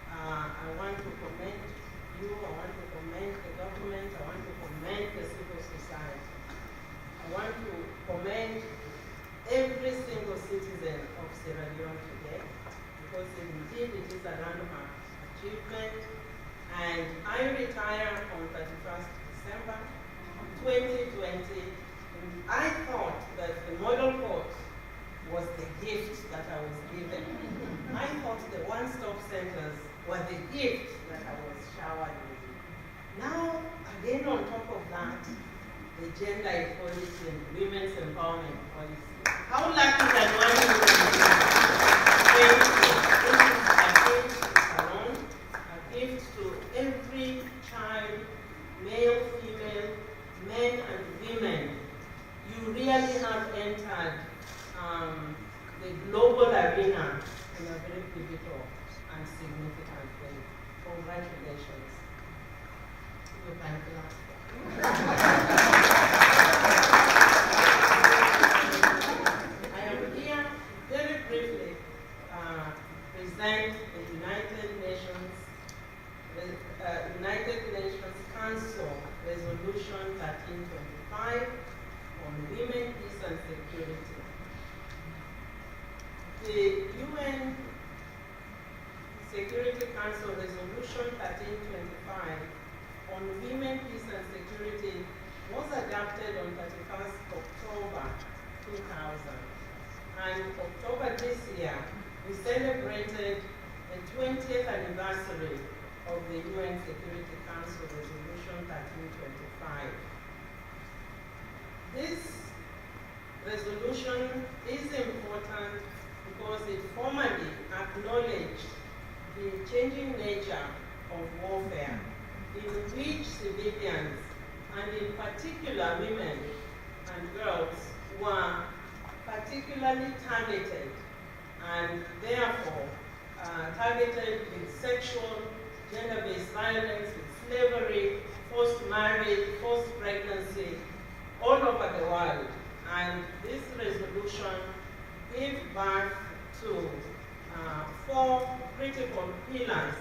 I want to commend you, I want to commend the government, I want to commend the civil society. I want to commend every single citizen of Sierra Leone today, because indeed it is a landmark achievement. And I retire on 31st December 2020. And I thought that the model court was the gift that I was given. I thought the one-stop centers were the gift that I was showered with. Now, again on top of that, the gender equality and women's empowerment policy. How lucky that one is. Thank you. This is Salon. Congratulations. You can clap. I am here very briefly present the United Nations Council Resolution 1325 on Women, Peace and Security. The UN Security Council Resolution 1325 on Women, Peace and Security was adopted on 31st October 2000. And October this year, we celebrated the 20th anniversary of the UN Security Council Resolution 1325. This resolution is important because it formally acknowledged the changing nature of warfare in which civilians, and in particular women and girls, were particularly targeted, and therefore targeted with sexual, gender-based violence, with slavery, forced marriage, forced pregnancy, all over the world. And this resolution gave birth to 4 critical pillars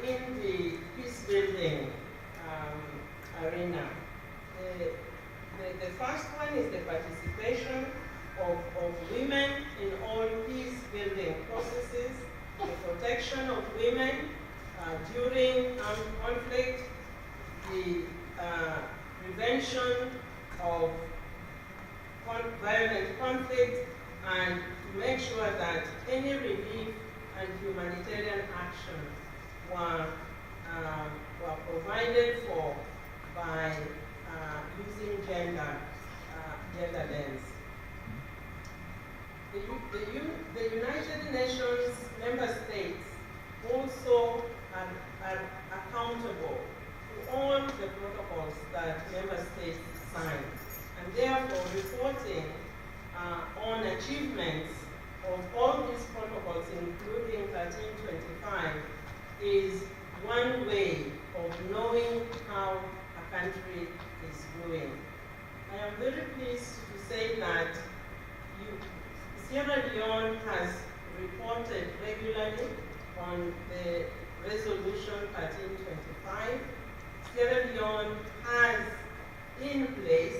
in the peace-building arena. The first one is the participation of women in all peace-building processes, the protection of women during armed conflict, the prevention of violent conflict, and to make sure that any relief and humanitarian action were provided for by using gender lens. The United Nations member states also are accountable to all the protocols that member states sign, and therefore reporting on achievements of all these protocols, including 1325, is one way of knowing how a country is doing. I am very pleased to say that Sierra Leone has reported regularly on the resolution 1325. Sierra Leone has in place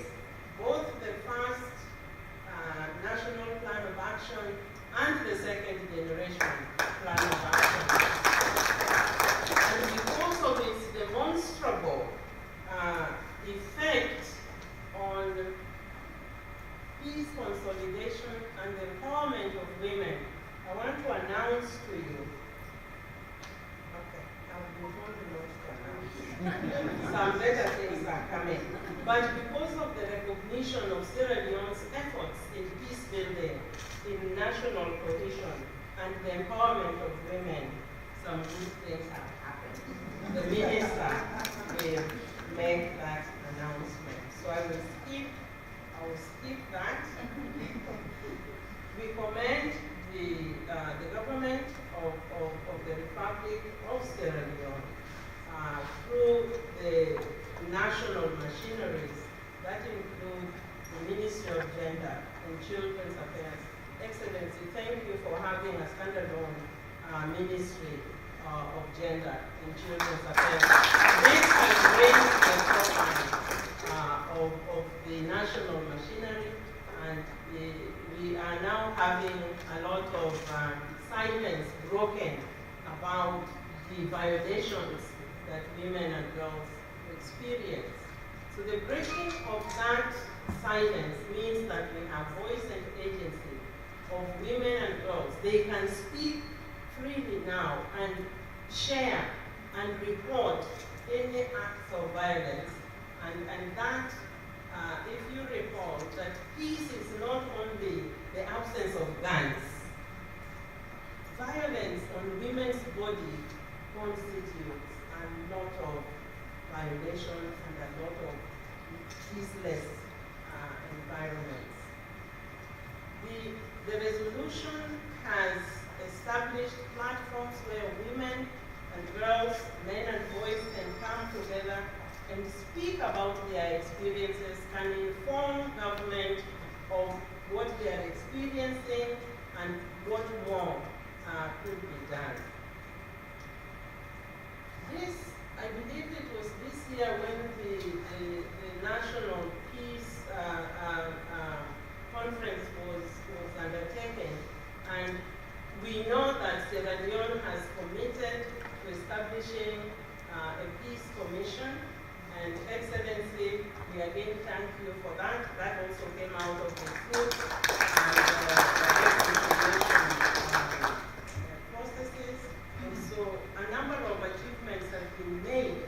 both the first national plan of action and the second generation plan of action. And because of its demonstrable effect on peace consolidation and the empowerment of women, I want to announce to you, okay, I've been told not to announce. Some better things are coming. But because of the recognition of Sierra Leone's efforts in peace building, in national cohesion, and the empowerment of women, some good things have happened. The minister will make that announcement. So I will skip that. We commend the government of the Republic of Sierra Leone through the national machineries that include the Ministry of Gender and Children's Affairs. Excellency, thank you for having a standalone Ministry of Gender and Children's Affairs. This has raised the profile of the national machinery, and we are now having a lot of silence broken about the violations that women and girls experience. So the breaking of that silence means that we have voice and agency of women and girls. They can speak freely now and share and report any acts of violence. And that, if you recall, that peace is not only the absence of guns. Violence on women's body constitutes a lot of violations and a lot of peaceless environments. The resolution has established platforms where women and girls and speak about their experiences can inform government of what they are experiencing and what more could be done. This, I believe it was this year when the National Peace Conference was undertaken, and we know that Sierra Leone has committed to establishing a peace commission, and Excellency, we again thank you for that. That also came out of the food and reconciliation processes. And so a number of achievements have been made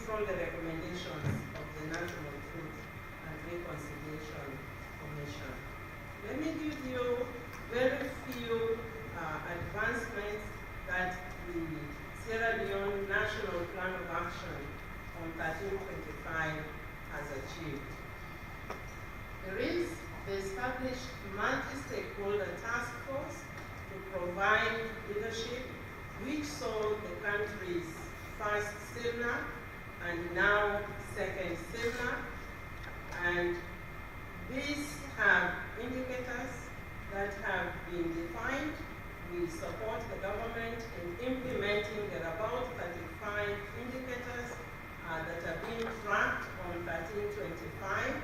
from the recommendations of the National Truth and Reconciliation Commission. Let me give you very few advancements that the Sierra Leone National Plan of Action on 1325 has achieved. There is the established multi-stakeholder task force to provide leadership, which saw the country's first CIRNA and now second CIRNA, and these have indicators that have been defined. We support the government in implementing the about 35 indicators that are being tracked on 1325.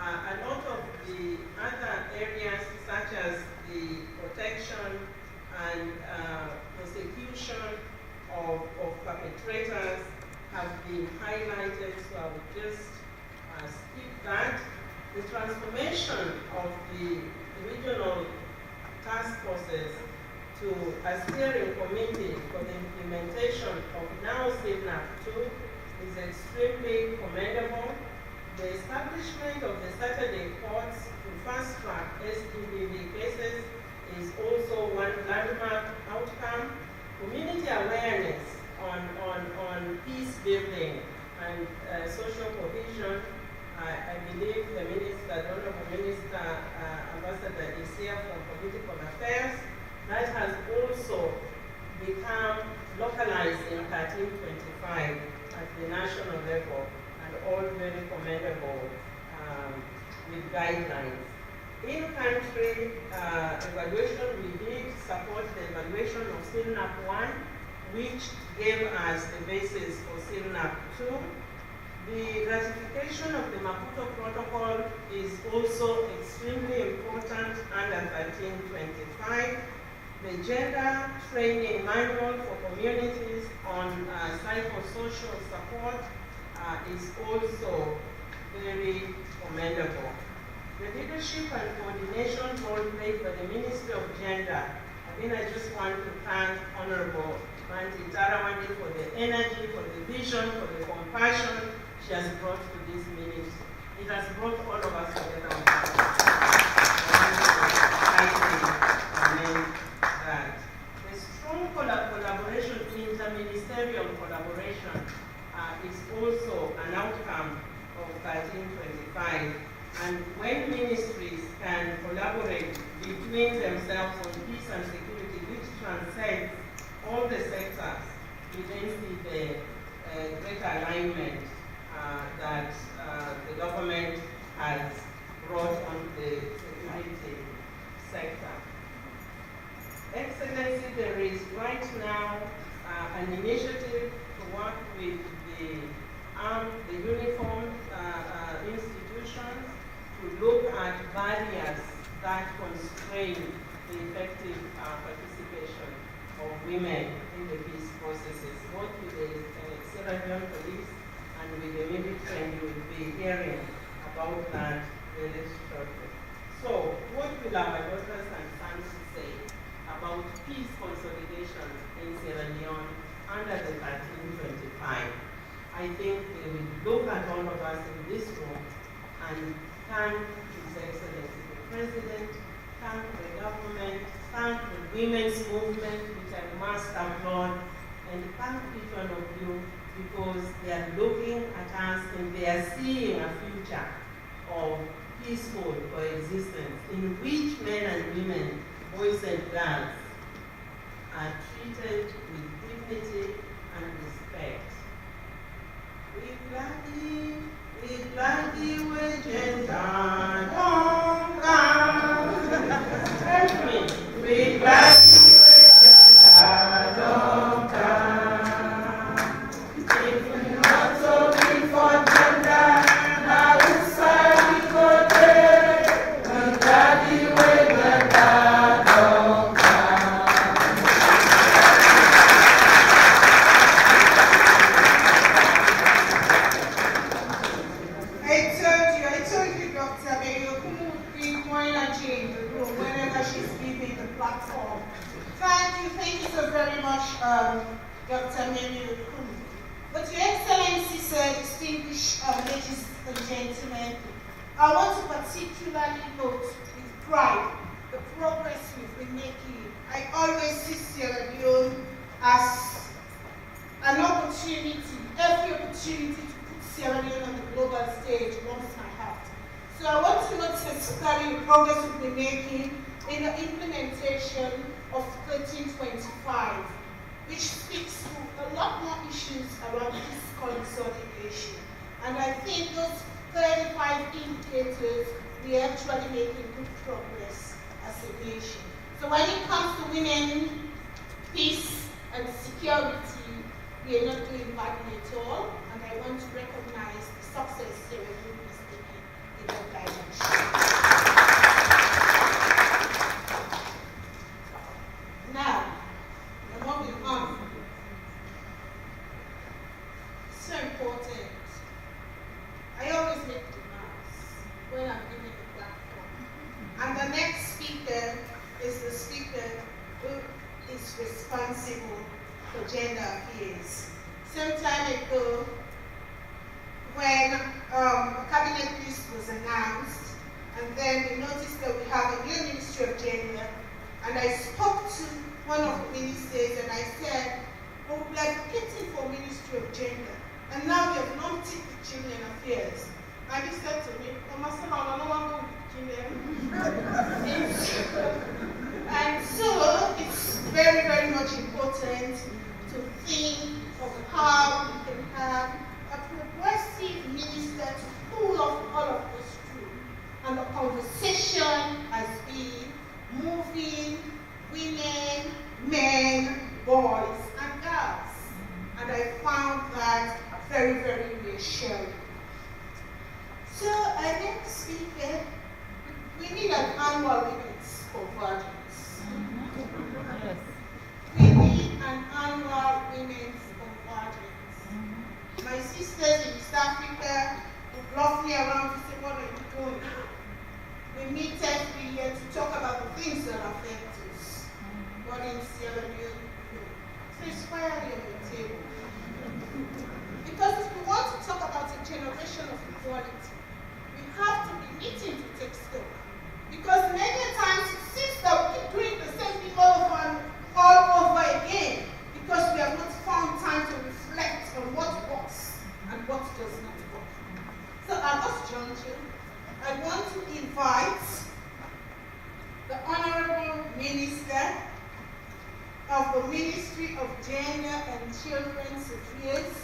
A lot of the other areas, such as the protection and prosecution of perpetrators, have been highlighted, so I would just skip that. The transformation of the regional task forces to a steering committee for the implementation of now CIRNAP 2 is extremely commendable. The establishment of the Saturday courts to fast-track SDVV cases is also one landmark outcome. Community awareness on peace building and social cohesion. I believe the Minister, the Honorable Minister, Ambassador is here from Political Affairs. That has also become localized in 1325 at the national level, and all very commendable with guidelines. In-country evaluation, we did support the evaluation of CIRNAP 1, which gave us the basis for CIRNAP 2. The ratification of the Maputo Protocol is also extremely important under 1325. The gender training manual for communities on psychosocial support is also very commendable. The leadership and coordination role played by the Ministry of Gender. I just want to thank Honorable Manti Tarawandi for the energy, for the vision, for the compassion she has brought to this ministry. It has brought all of us together. The strong collaboration, interministerial collaboration, is also an outcome of 1325. And when ministries can collaborate between themselves on peace and security, which transcends all the sectors, we then see the greater alignment that the government has brought on the security sector. Excellency, there is right now an initiative to work with the uniformed institutions to look at barriers that constrain the effective participation of women in the peace processes, both with the Sierra Leone police and with the military, and you will be hearing about that very shortly. So, what will our daughters and sons say about peace consolidation in Sierra Leone under the 1325? I think they will look at all of us in this room and thank His Excellency the President, thank the government, thank the women's movement, which I must applaud, and thank each one of you, because they are looking at us and they are seeing a future of peaceful coexistence in which men and women, boys and girls, are treated with dignity and respect. gladly will gender don't come. We gladly will gender don't come. If we not so be for gender, now it's time we go there. We gladly will gender don't come. I told you, Dr. Baby Okumu would bring more energy in the room whenever she's giving the platform. Thank you so very much, Dr. Baby Okumu. But Your Excellency, sir, distinguished ladies and gentlemen, I want to particularly note with pride the progress we've been making. I always see Sierra Leone as an opportunity, every opportunity to put Sierra Leone on the global stage warms my heart. So I want to note specifically the progress we've been making in the implementation of 1325, which speaks to a lot more issues around this consolidation. And I think those 35 indicators, we are actually making good progress as a nation. So when it comes to women, peace, and security, we are not doing badly at all, and I want to recognize the success Sierra Leone is taking in that dimension. Now, we're moving on. So important. I always make demands when I'm giving the platform. And the next speaker is the speaker who is responsible for gender affairs. Some time ago, when a cabinet list was announced, and then we noticed that we have a new Ministry of Gender, and I spoke to one of the ministers and I said, oh, we're advocating for Ministry of Gender, and now we have lumped it with Children Affairs. And he said to me, I don't want to be And so it's very, very much important to think of how we can have a progressive minister to pull off all of this through. And the conversation has been moving women, men, boys, and girls. And I found that very, very reassuring. So our next speaker, we need an annual women's convergence. We need an annual women's convergence. My sisters in East Africa would love me around to say, what are you doing? We meet every year to talk about the things that affect us. What in Sierra Leone? So it's quietly on the table. Because if we want to talk about a generation of equality, we have to be meeting to take stock. Because many times it seems that we keep doing the same thing all over again, because we have not found time to reflect on what works and what does not work. So at this juncture, I want to invite the Honorable Minister of the Ministry of Gender and Children's Affairs.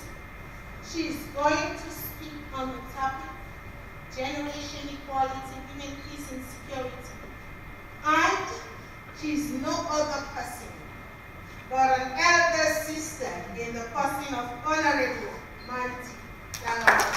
She is going to speak on the topic, generation equality, women, peace, and security. And she is no other person but an elder sister in the person of Honorable Manti Dangote.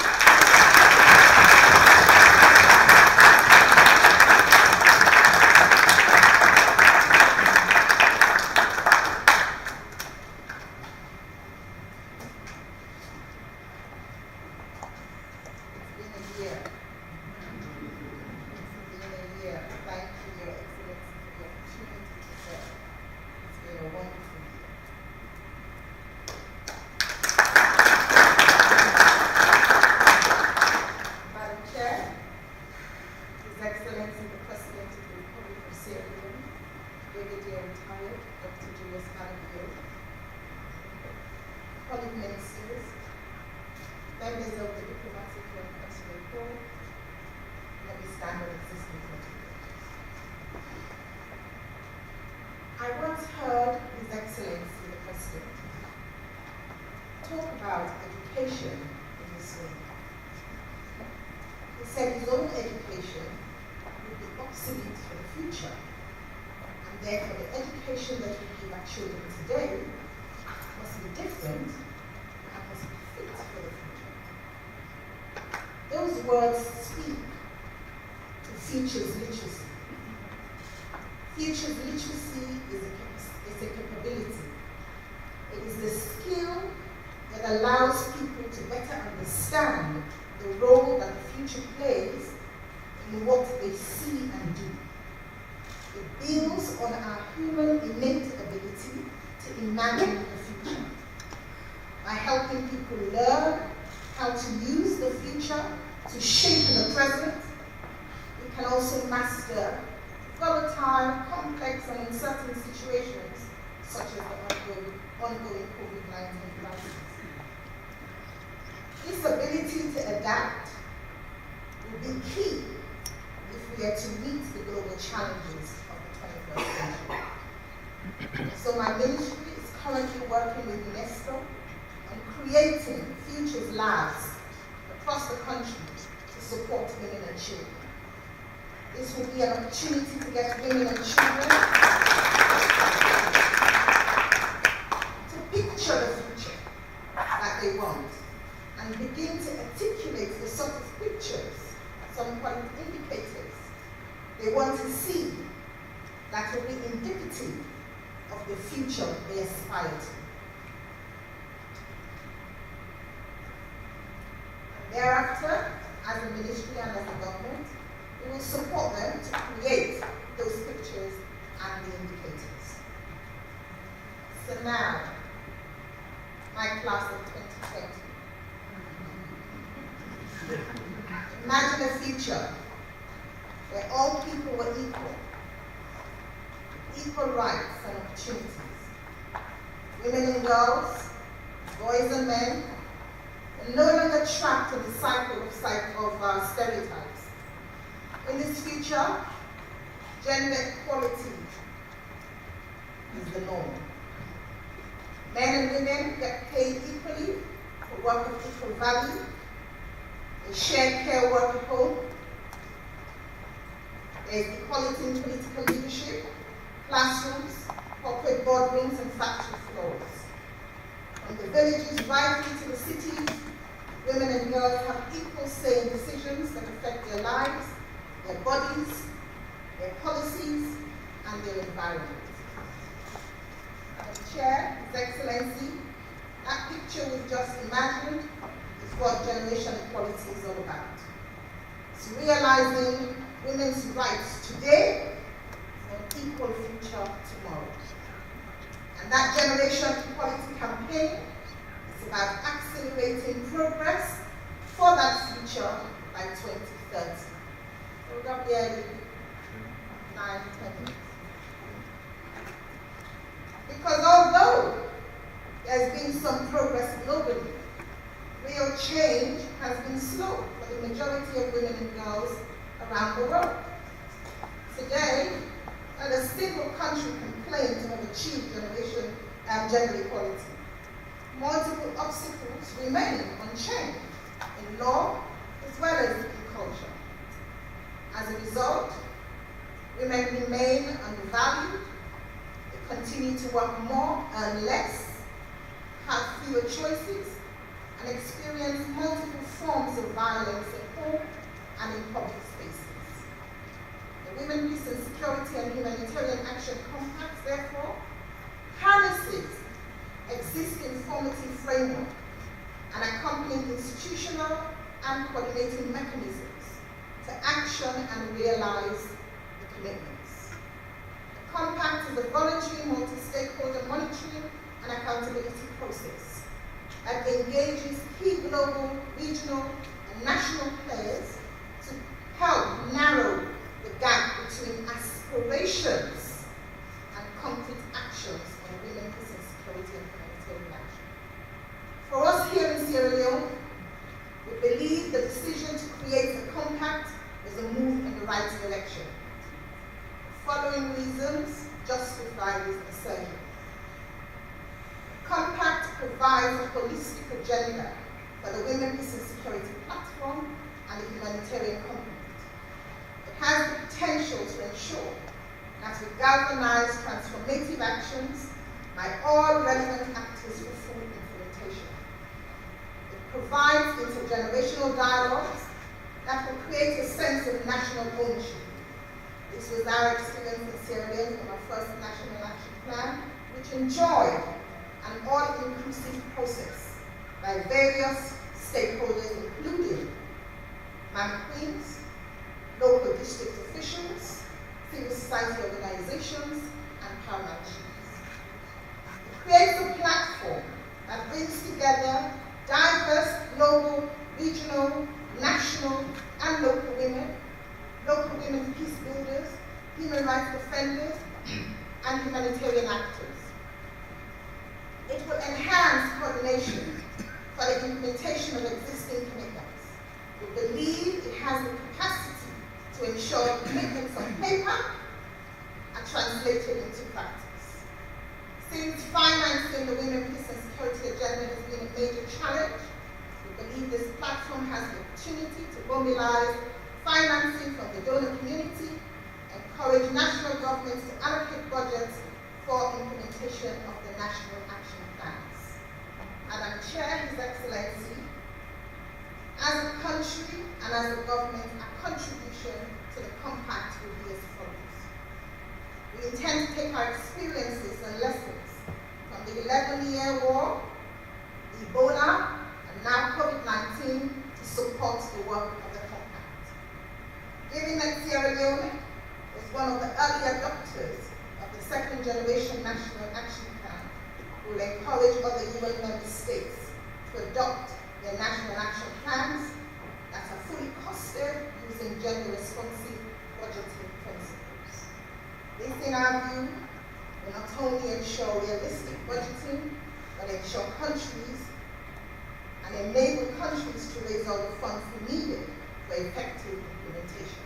I once heard His Excellency the President talk about education in the this way. He said his own education would be obsolete for the future, and therefore the education that we give our children today must be different and must be fit for the future. Those words speak to futures literacy. Futures literacy is a capability. It is the skill that allows people to better understand the role that the future plays in what they see and do. It builds on our human innate ability to imagine the future. By helping people learn how to use the future to shape the present, we can also master volatile, complex, and uncertain situations such as the ongoing COVID-19 crisis. This ability to adapt will be key if we are to meet the global challenges of the 21st century. So my ministry is currently working with UNESCO on creating Futures Labs across the country to support women and children. This will be an opportunity to get women and children to picture the future that they want and begin to articulate the sort of pictures, some point indicators they want to see that will be indicative of the future they aspire to. And thereafter, as a ministry and as a government, we will support them to create those pictures and the indicators. So now, my class of 2020. Imagine a future where all people were equal rights and opportunities. Women and girls, boys and men, are no longer trapped in the cycle of stereotypes. In this future, gender equality is the norm. Men and women get paid equally for work of equal value. They share care work at home. There is equality in political leadership, classrooms, corporate boardrooms, and factory floors. From the villages right into the cities, women and girls have equal say in decisions that affect their lives, their bodies, their policies, and their environment. Madam Chair, His Excellency, that picture we've just imagined is what generation equality is all about. It's realizing women's rights today for an equal future tomorrow. And that generation equality campaign is about accelerating progress for that future by 2030. We've got barely 9, 10 minutes. Because although there's been some progress globally, real change has been slow for the majority of women and girls around the world. Today, not a single country can claim to have achieved gender equality. Multiple obstacles remain unchanged in law as well as in culture. As a result, women remain undervalued, they continue to work more and less, have fewer choices, and experience multiple forms of violence at home and in public spaces. The Women, Peace and Security and Humanitarian Action Compact, therefore, harnesses existing formative framework and accompanying institutional and coordinating mechanisms to action and realize the commitments. The Compact is a voluntary multi-stakeholder monitoring and accountability process that engages key global, regional, and national players to help narrow the gap between aspirations and concrete actions on women, peace and security and humanitarian action. For us here in Sierra Leone, we believe the decision to create a compact was a move in the right direction. The following reasons justify this assertion. The compact provides a holistic agenda for the Women, Peace and Security Platform and the Humanitarian Component. It has the potential to ensure that we galvanize transformative actions by all relevant actors for full implementation. It provides intergenerational dialogues that will create a sense of national ownership. This was our experience in Sierra Leone from our first National Action Plan, which enjoyed an all-inclusive process by various stakeholders, including Mama Queens, local district officials, civil society organizations, and paramount chiefs. It creates a platform that brings together diverse global, regional, national, and local women peace builders, human rights defenders, and humanitarian actors. It will enhance coordination for the implementation of existing commitments. We believe it has the capacity to ensure commitments on paper are translated into practice. Since financing the Women, Peace and Security agenda has been a major challenge, we believe this platform has the opportunity to mobilize financing from the donor community, encourage national governments to allocate budgets for implementation of the national action plans. Madam Chair, His Excellency, as a country and as a government, our contribution to the compact will be as follows. We intend to take our experiences and lessons from the 11-year war, Ebola, and now COVID-19 to support the work of the compact. Given that Sierra Leone was one of the early adopters of the second generation National Action Plan, we will encourage other UN member states to adopt their national action plans that are fully costed using gender-responsive budgeting principles. This, in our view, will not only ensure realistic budgeting, but ensure countries and enable countries to raise all the funds needed for effective implementation.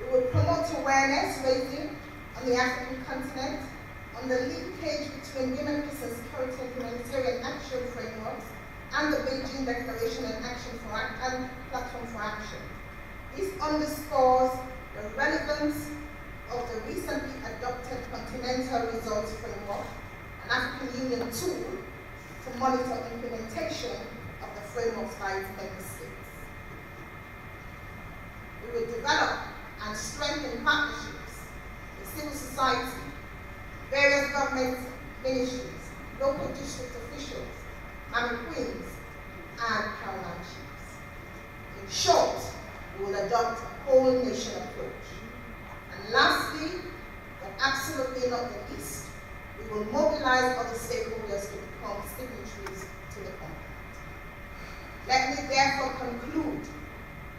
We will promote awareness raising on the African continent on the linkage between Women, Peace and Security and Humanitarian Action Frameworks and the Beijing Declaration and Platform for Action. This underscores the relevance of the recently adopted Continental Results Framework, an African Union tool to monitor implementation of the frameworks by its member states. We will develop and strengthen partnerships with civil society, various government ministries, local district officials, Mama Queens, and paramount chiefs. In short, we will adopt a whole nation approach. And lastly, but absolutely not the least, we will mobilize other stakeholders to become signatories to the compact. Let me therefore conclude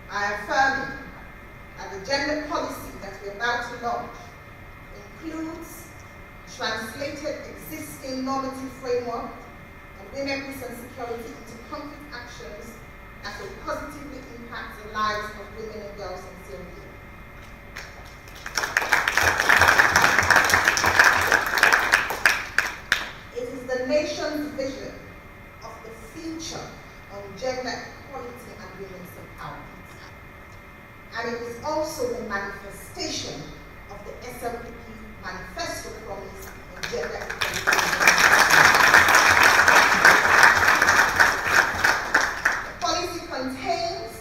by affirming that the gender policy that we're about to launch includes translated existing normative framework on women, peace and security into concrete actions that will positively impact the lives of women and girls in Sierra Leone. It is the nation's vision of the future on gender equality and women's empowerment. And it is also the manifestation of the SLPP manifesto promise on gender equality. The policy contains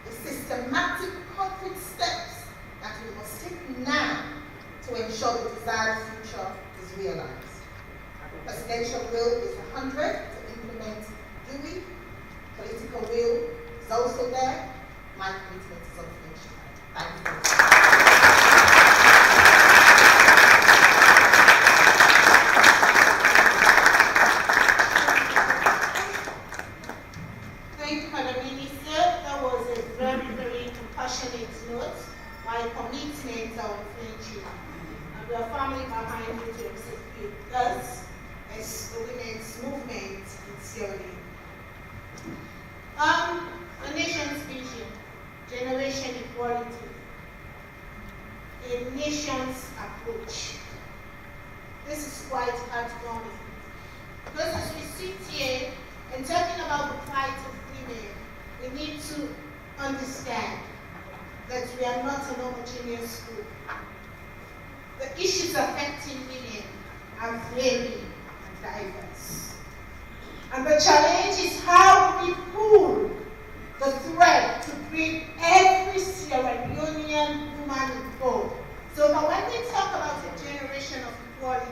the systematic concrete steps that we must take now to ensure the desired future is realized. The presidential will is 100 to implement DUI. Political will is also there. My commitment is unfinished. Thank you. Thank you, Madam Minister. That was a very, very compassionate note, my commitment of friendship. And we are firmly behind you to execute us as the women's movement in Sierra Leone. The nation's vision, generation equality. Junior School. The issues affecting women are very diverse. And the challenge is how we pull the thread to bring every Sierra Leonean woman involved. So now when we talk about a generation of equality,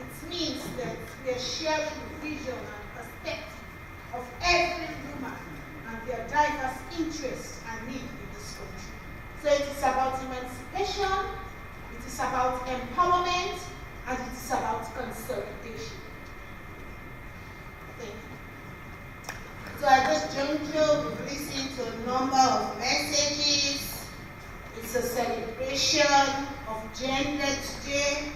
it means that we are sharing the vision and perspective of every woman and their diverse interests and needs in this country. So it is about emancipation, it is about empowerment, and it is about consolidation. Thank you. So at this juncture, we've listened to a number of messages. It's a celebration of gender today.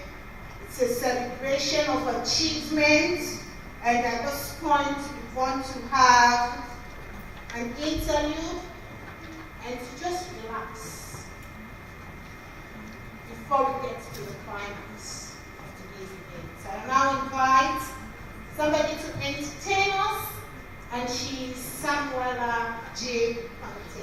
It's a celebration of achievements. And at this point, we want to have an interlude and to just relax before we get to the climax of today's event. So I now invite somebody to entertain us, and she's Samuela J. Conte.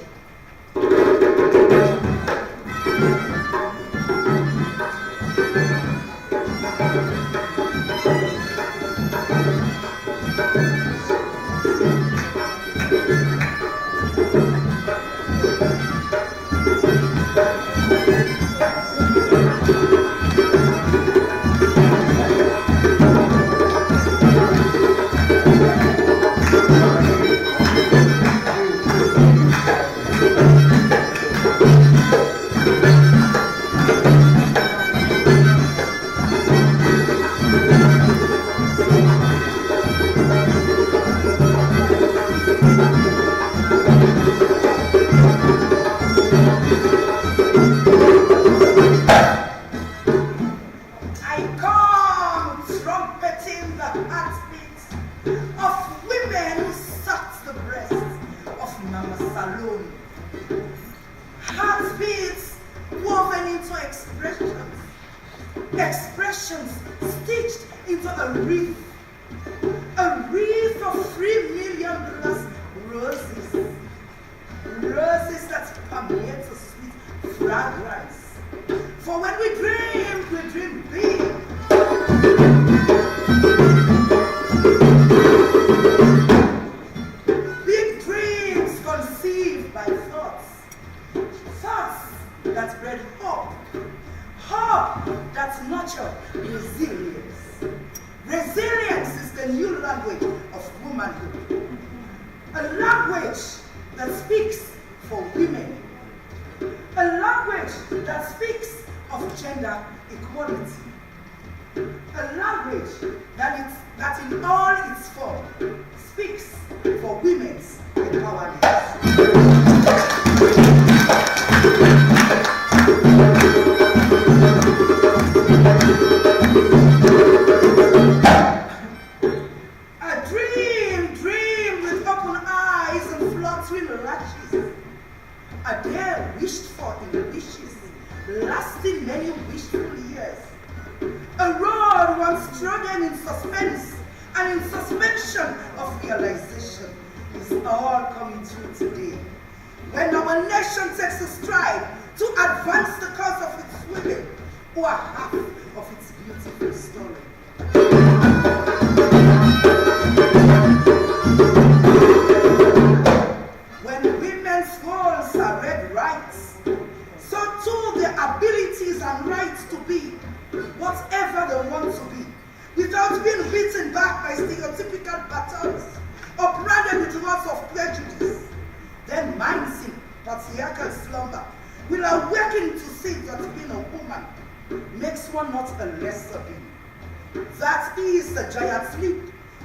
That is the giant leap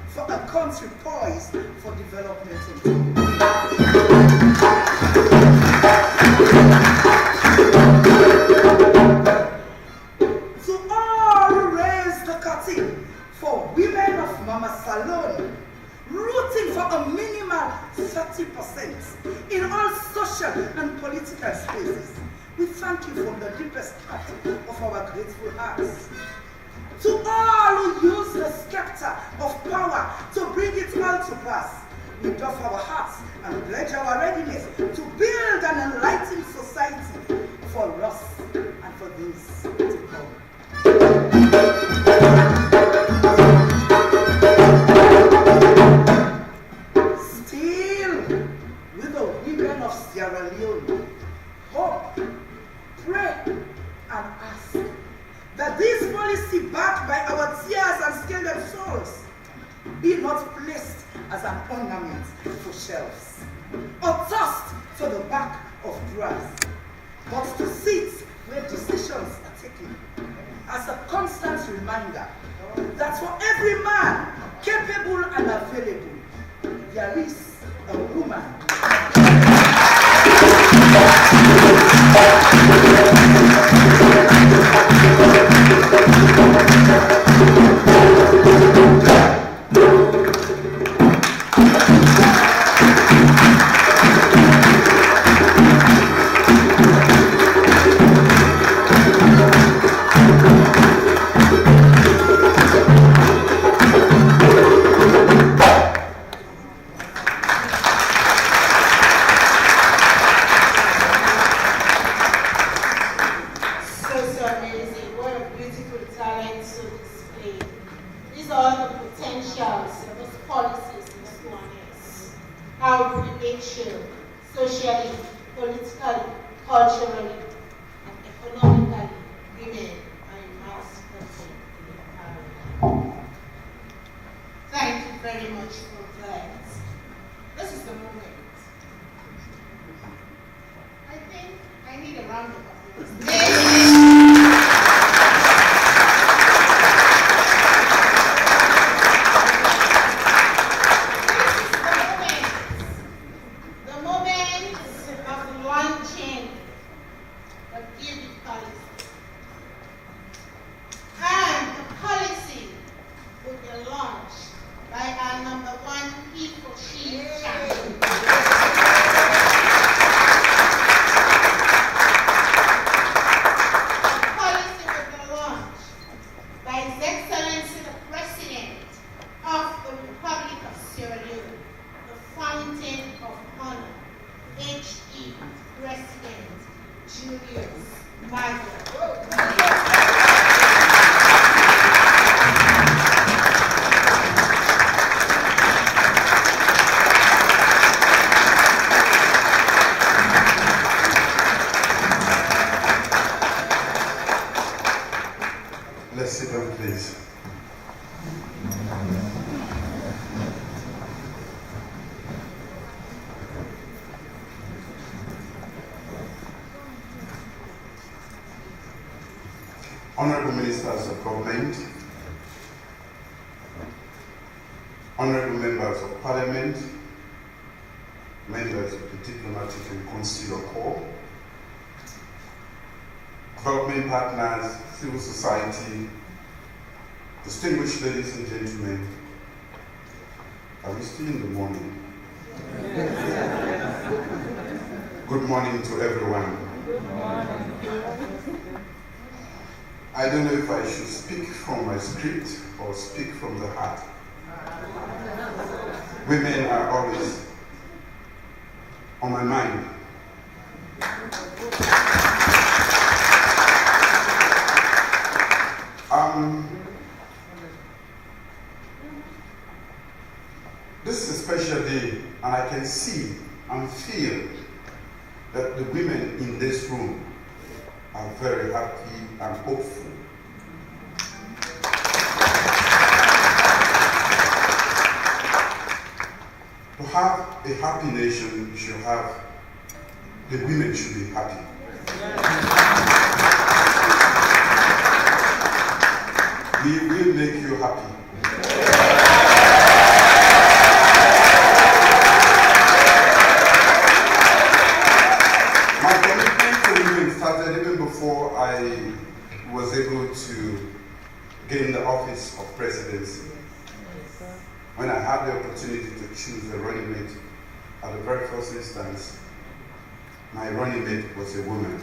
for a country poised for development. To all raise the curtain for women of Mama Salone, rooting for a minimal 30% in all social and political spaces. We thank you from the deepest part of our grateful hearts. To all who use the scepter of power to bring it all to pass, we doff our hearts and pledge our readiness to build an enlightened society for us be not placed as an ornament for shelves, or tossed to the back of drawers, but to sit where decisions are taken as a constant reminder that for every man capable and available, there is a woman. Honorable Ministers of Government, Honorable Members of Parliament, members of the Diplomatic and Consular Corps, government partners, civil society, distinguished ladies and gentlemen, are we still in the morning? Good morning to everyone. Good morning. I don't know if I should speak from my script or speak from the heart. Women are always on my mind. This is a special day, and I can see and feel that the women in this room are very happy and hopeful. To have a happy nation, you should have, the women should be happy. We will make you happy. My commitment to women started even before I was able to gain the office of presidency. When I had the opportunity to choose a running mate, at the very first instance, my running mate was a woman.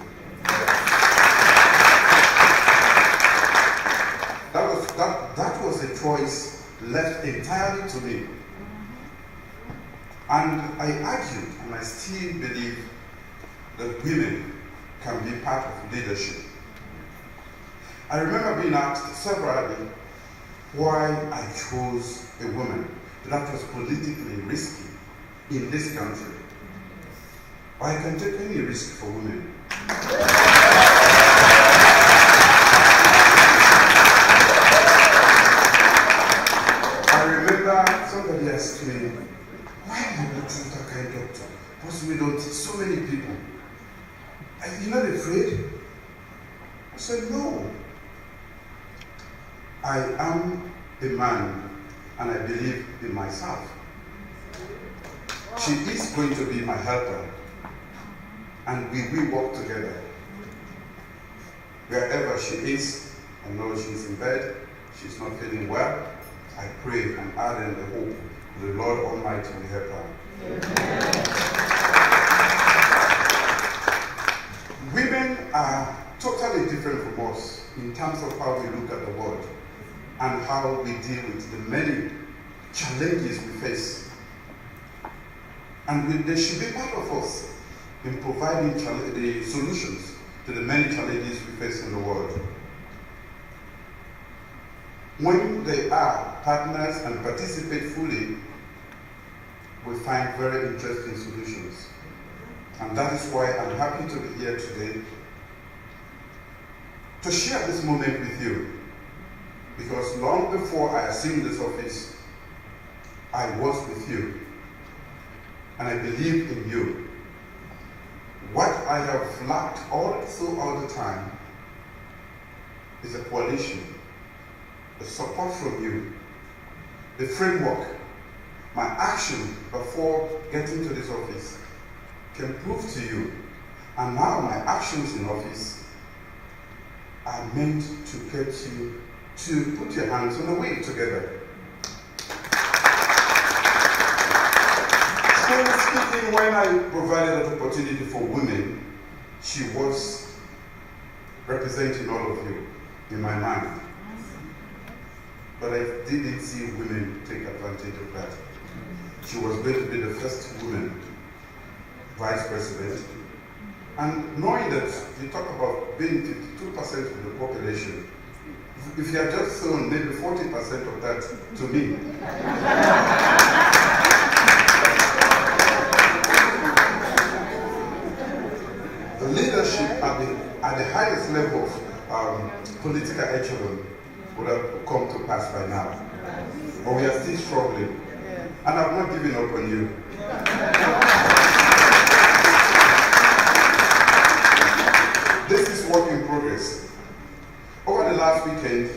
That was a choice left entirely to me. And I argued, and I still believe, that women can be part of leadership. I remember being asked severally why I chose a woman that was politically risky in this country. I can take any risk for women. I remember somebody asked me, why are you not a kind doctor? Because we don't see so many people. Are you not afraid? I said, no. I am a man and I believe in myself. She is going to be my helper and we will work together. Wherever she is, I know she's in bed, she's not feeling well, I pray and add in the hope the Lord Almighty will help her. Amen. Women are totally different from us in terms of how we look at the world and how we deal with the many challenges we face. And they should be part of us in providing the solutions to the many challenges we face in the world. When they are partners and participate fully, we find very interesting solutions. And that is why I'm happy to be here today to share this moment with you. Because long before I assumed this office, I was with you. And I believe in you. What I have lacked all the time is a coalition, the support from you, the framework, my action before getting to this office can prove to you. And now my actions in office are meant to get you to put your hands on the wheel together. Truly speaking, when I provided an opportunity for women, she was representing all of you in my mind. But I didn't see women take advantage of that. She was going to be the first woman vice president. And knowing that you talk about being 52% of the population, if you had just thrown maybe 40% of that to me, the leadership at the highest level of political echelon would have come to pass by now. But we are still struggling. And I'm not giving up on you. This is work in progress. Over the last weekend,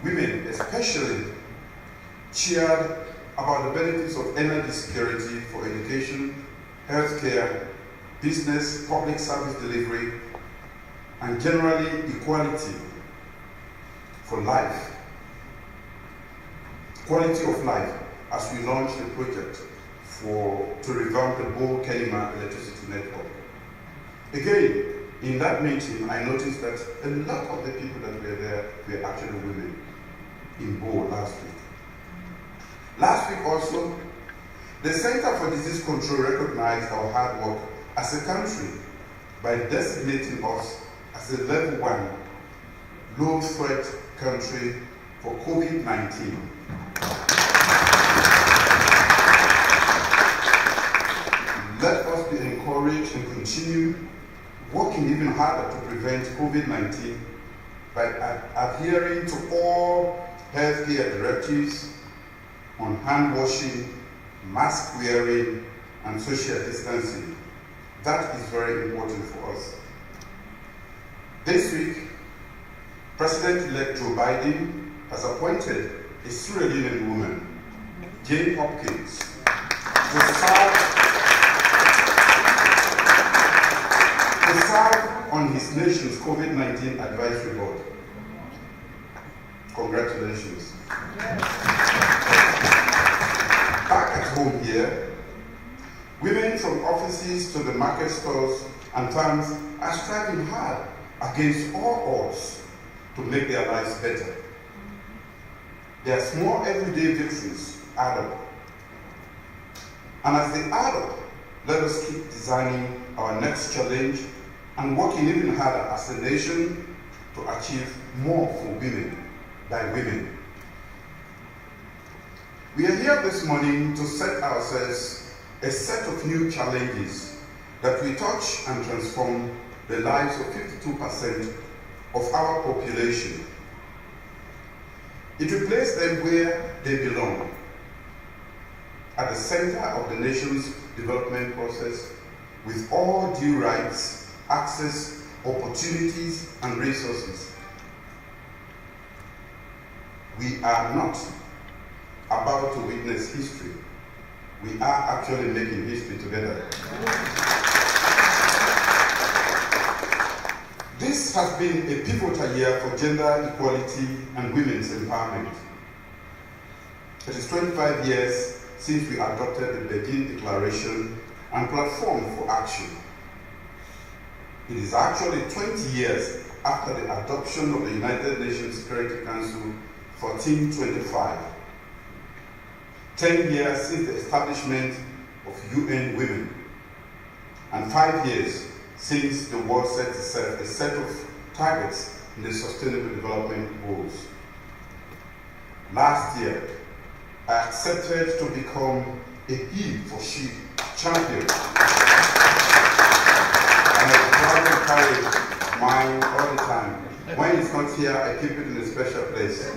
women especially cheered about the benefits of energy security for education, healthcare, business, public service delivery, and generally equality for life. Quality of life as we launch the project to revamp the Bo-Kenema electricity network. Again, in that meeting, I noticed that a lot of the people that were there were actually women in Bo last week. Last week also, the Center for Disease Control recognized our hard work as a country by designating us as a level 1 low threat country for COVID-19. Let us be encouraged and continue working even harder to prevent COVID-19 by adhering to all healthcare directives on hand washing, mask wearing, and social distancing. That is very important for us. This week, President-elect Joe Biden has appointed a Sierra Leonean woman, Jane Hopkins, to serve on his nation's COVID-19 advisory board. Congratulations. Back at home here, women from offices to the market stores and farms are striving hard against all odds to make their lives better. Their small everyday victories add up. And as they add up, let us keep designing our next challenge and working even harder as a nation to achieve more for women by women. We are here this morning to set ourselves a set of new challenges that will touch and transform the lives of 52% of our population. It will place them where they belong, at the center of the nation's development process with all due rights, access, opportunities, and resources. We are not about to witness history. We are actually making history together. This has been a pivotal year for gender equality and women's empowerment. It is 25 years since we adopted the Beijing Declaration and Platform for Action. It is actually 20 years after the adoption of the United Nations Security Council 1425. 10 years since the establishment of UN Women, and 5 years since the world set itself a set of targets in the Sustainable Development Goals. Last year, I accepted to become a he for she champion. And I'm proud to carry mine all the time. When it's not here, I keep it in a special place.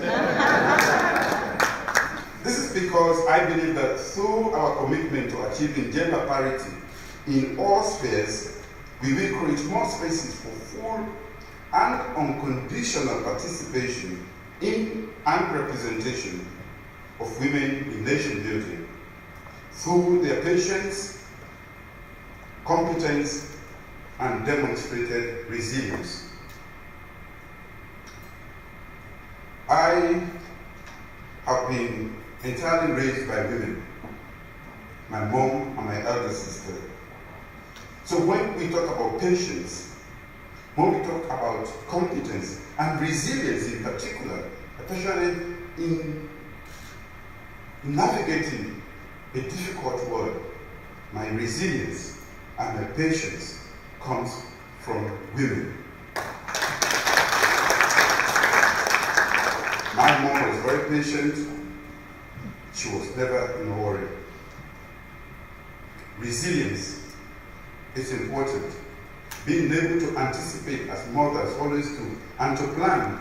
This is because I believe that through our commitment to achieving gender parity in all spheres, we will create more spaces for full and unconditional participation in and representation of women in nation building through their patience, competence, and demonstrated resilience. I have been entirely raised by women, my mom and my elder sister. So when we talk about patience, when we talk about competence and resilience in particular, especially in navigating a difficult world, my resilience and my patience comes from women. My mom was very patient. She was never in a hurry. Resilience is important. Being able to anticipate, as mothers always do, and to plan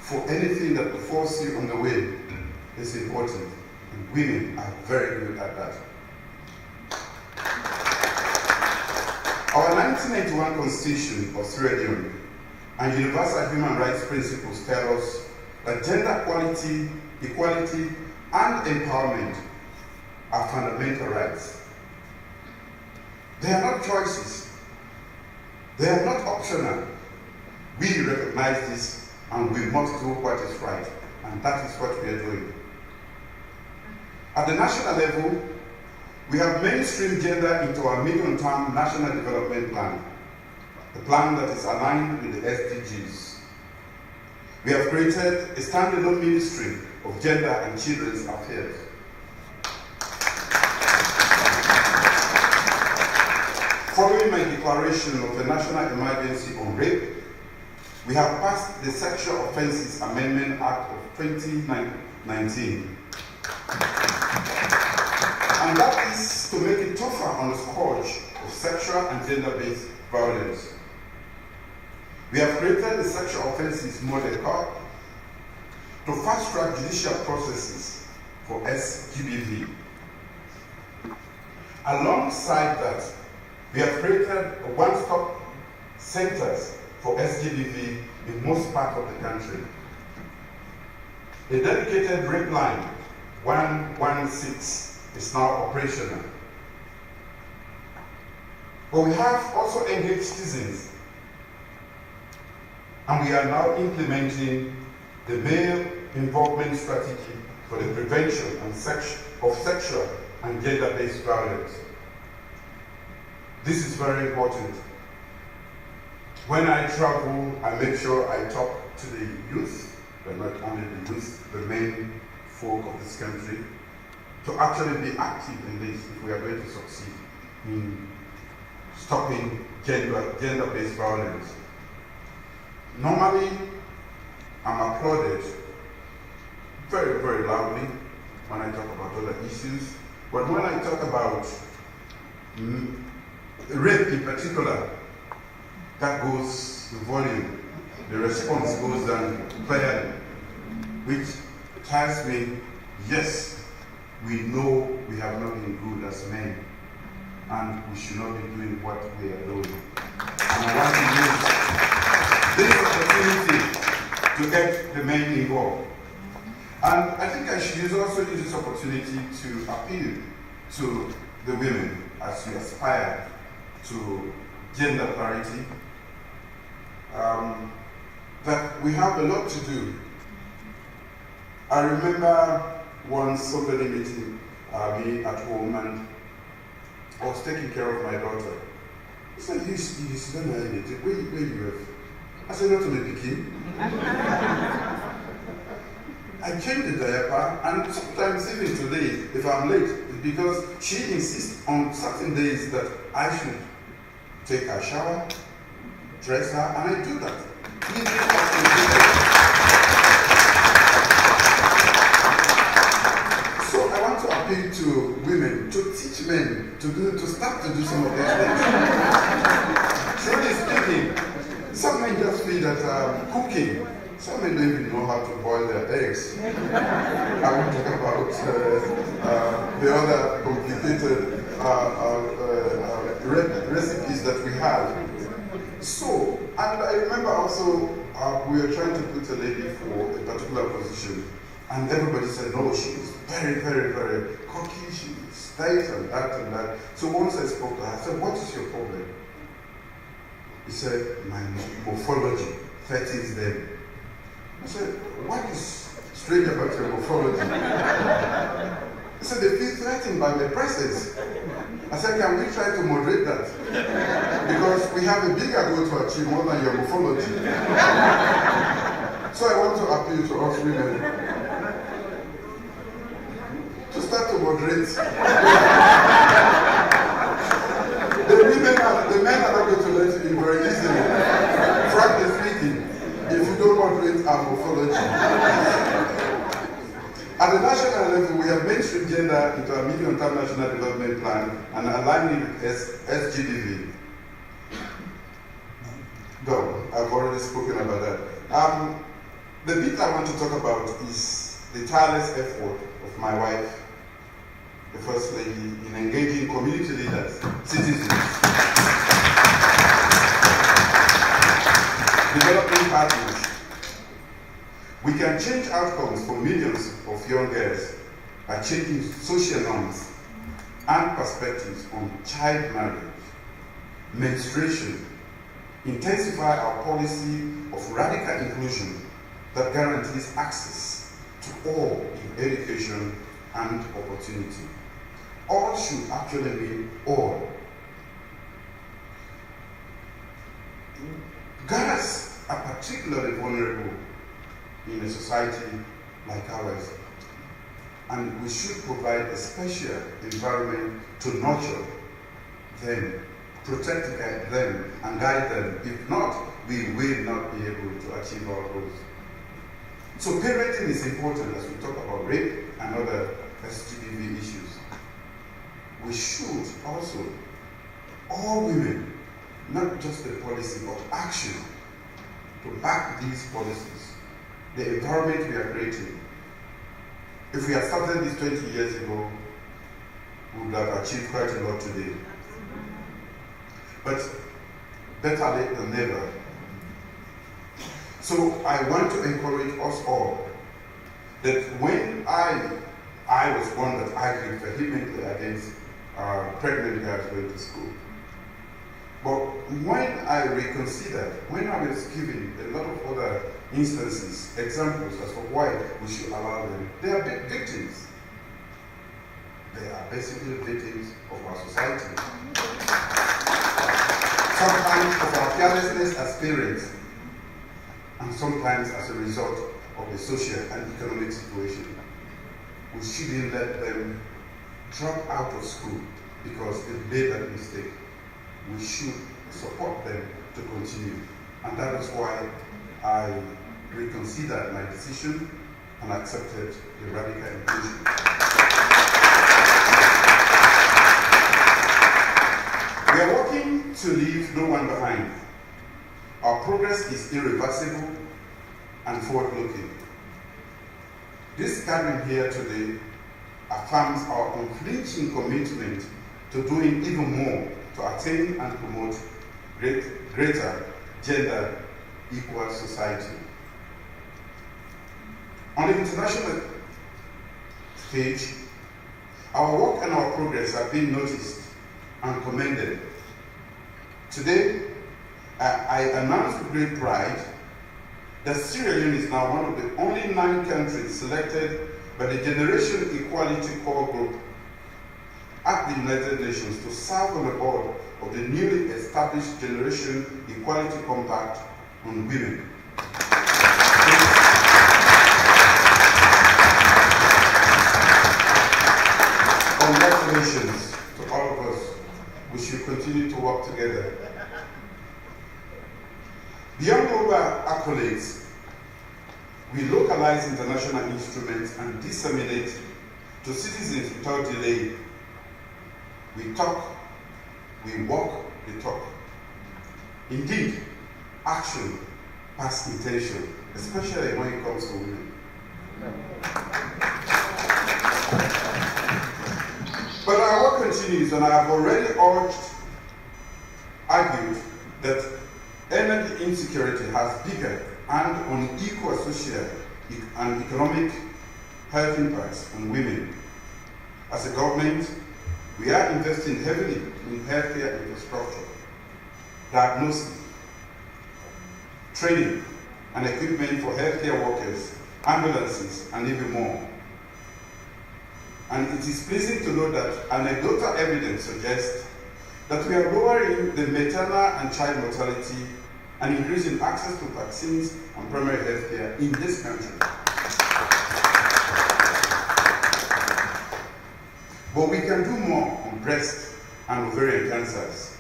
for anything that befalls you on the way is important. And women are very good at that. Our 1991 Constitution of Sierra Leone and universal human rights principles tell us that gender equality, and empowerment are fundamental rights. They are not choices. They are not optional. We recognize this and we must do what is right. And that is what we are doing. At the national level, we have mainstreamed gender into our medium-term national development plan, a plan that is aligned with the SDGs. We have created a standalone ministry of gender and children's affairs. Following my declaration of the national emergency on rape, we have passed the Sexual Offences Amendment Act of 2019. And that is to make it tougher on the scourge of sexual and gender-based violence. We have created the Sexual Offences Model Court to fast-track judicial processes for SGBV. Alongside that, we have created one-stop centers for SGBV in most parts of the country. A dedicated rape line, 116, is now operational. But we have also engaged citizens, and we are now implementing the male involvement strategy for the prevention of sexual and gender-based violence. This is very important. When I travel, I make sure I talk to the youth, but not only the youth, the main folk of this country, to actually be active in this if we are going to succeed in stopping gender-based violence. Normally, I'm applauded very, very loudly when I talk about other issues, but when I talk about rape in particular, that goes the volume, the response goes down clearly, which tells me, yes, we know we have not been good as men, and we should not be doing what we are doing. And I want to use this opportunity to get the men involved. And I think I should also use this opportunity to appeal to the women as we aspire to gender parity, that we have a lot to do. I remember once somebody meeting me at home, and I was taking care of my daughter. He said, you don't know anything. Where you have? I said, not to be picky. I changed the diaper, and sometimes even today, if I'm late, it's because she insists on certain days that I should take her shower, dress her, and I do that. So I want to appeal to women to teach men to start to do some of these things. Truly speaking, some men just feel that cooking. Some men don't even know how to boil their eggs. I won't talk about the other complicated recipes that we have. So, and I remember also we were trying to put a lady for a particular position, and everybody said, no, she's very, very, very cocky, she's tight and that and that. So once I spoke to her, I said, what is your problem? He said, my morphology threatens them. I said, what is strange about your morphology? He said, they feel threatened by my presence. I said, can we try to moderate that? Because we have a bigger goal to achieve more than your morphology. So I want to appeal to us women to start to moderate. The men are not going to let you in very easily. Frankly speaking, if you don't moderate our morphology. At the national level, we have mainstream gender into our medium-term national development plan and aligning with SGDV. No, I've already spoken about that. The bit I want to talk about is the tireless effort of my wife, the First Lady, in engaging community leaders, citizens, developing partners. We can change outcomes for millions of young girls by changing social norms and perspectives on child marriage, menstruation, intensify our policy of radical inclusion that guarantees access to all in education and opportunity. All should actually mean all. Girls are particularly vulnerable in a society like ours, and we should provide a special environment to nurture them, protect them, and guide them. If not, we will not be able to achieve our goals. So parenting is important as we talk about rape and other SGDV issues. We should also, all women, not just the policy, but action to back these policies. The environment we are creating. If we had started this 20 years ago, we would have achieved quite a lot today. But better late than never. So I want to encourage us all that when I was one that argued vehemently against pregnant girls going to school. But when I reconsidered, when I was given a lot of other instances, examples as to why we should allow them, they are victims. They are basically victims of our society. Sometimes of our carelessness as parents, and sometimes as a result of the social and economic situation. We shouldn't let them drop out of school because they made that mistake. We should support them to continue. And that is why I reconsidered my decision and accepted the radical inclusion. We are working to leave no one behind. Our progress is irreversible and forward-looking. This gathering here today affirms our unflinching commitment to doing even more to attain and promote greater gender equal society. On the international stage, our work and our progress have been noticed and commended. Today, I announce with great pride that Sierra Leone is now one of the only 9 countries selected by the Generation Equality Core Group at the United Nations to serve on the board of the newly established Generation Equality Compact on Women. Congratulations to all of us. We should continue to work together. Beyond global accolades, we localize international instruments and disseminate to citizens without delay. We talk, we walk the talk. Indeed, action past intention, especially when it comes to women. But our work continues, and I have already argued that energy insecurity has bigger and unequal social and economic health impacts on women. As a government, we are investing heavily in healthcare infrastructure, diagnosis, training, and equipment for healthcare workers, ambulances, and even more. And it is pleasing to know that anecdotal evidence suggests that we are lowering the maternal and child mortality and increasing access to vaccines and primary health care in this country. But we can do more on breast and ovarian cancers.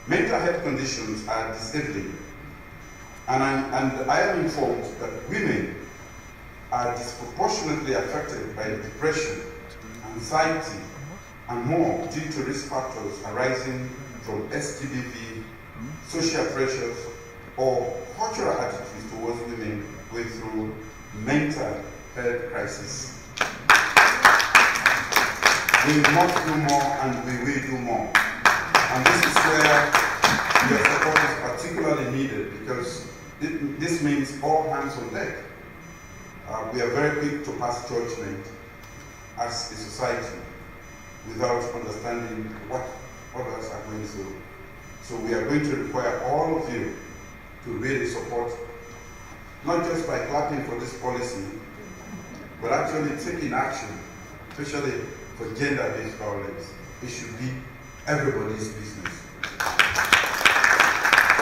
Mental health conditions are disabling, and I am informed that women are disproportionately affected by depression, anxiety, and more due to risk factors arising from STBV, social pressures, or cultural attitudes towards women going through mental health crisis. We must do more, and we will do more. And this is where your support is particularly needed, because this means all hands on deck. We are very quick to pass judgment as a society without understanding what others are going through. So we are going to require all of you to really support, not just by clapping for this policy, but actually taking action, especially for gender-based violence. It should be everybody's business.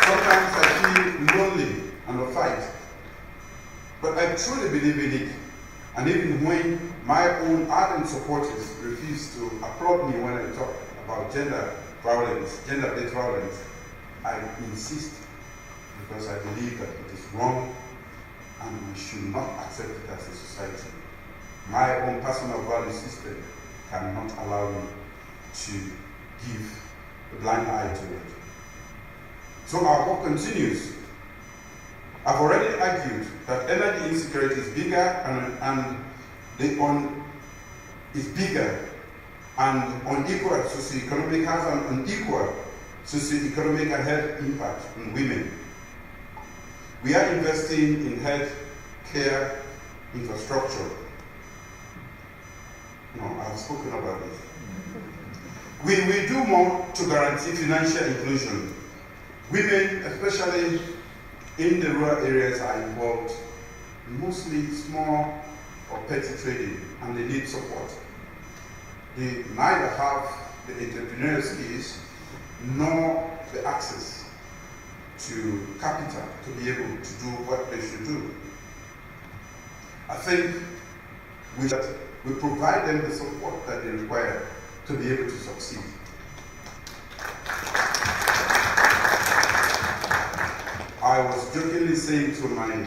Sometimes I feel lonely and a fight, but I truly believe in it. And even when my own ardent supporters refuse to applaud me when I talk about gender violence, gender-based violence, I insist, because I believe that it is wrong and we should not accept it as a society. My own personal value system cannot allow me to give a blind eye to it. So our work continues. I've already argued that energy insecurity is bigger and unequal socioeconomic, has an unequal socioeconomic and health impact on women. We are investing in health care infrastructure. No, I've spoken about it. We will do more to guarantee financial inclusion. Women, especially in the rural areas, are involved in mostly small or petty trading, and they need support. They neither have the entrepreneurial skills nor the access to capital to be able to do what they should do. I think we provide them the support that they require to be able to succeed. I was jokingly saying to my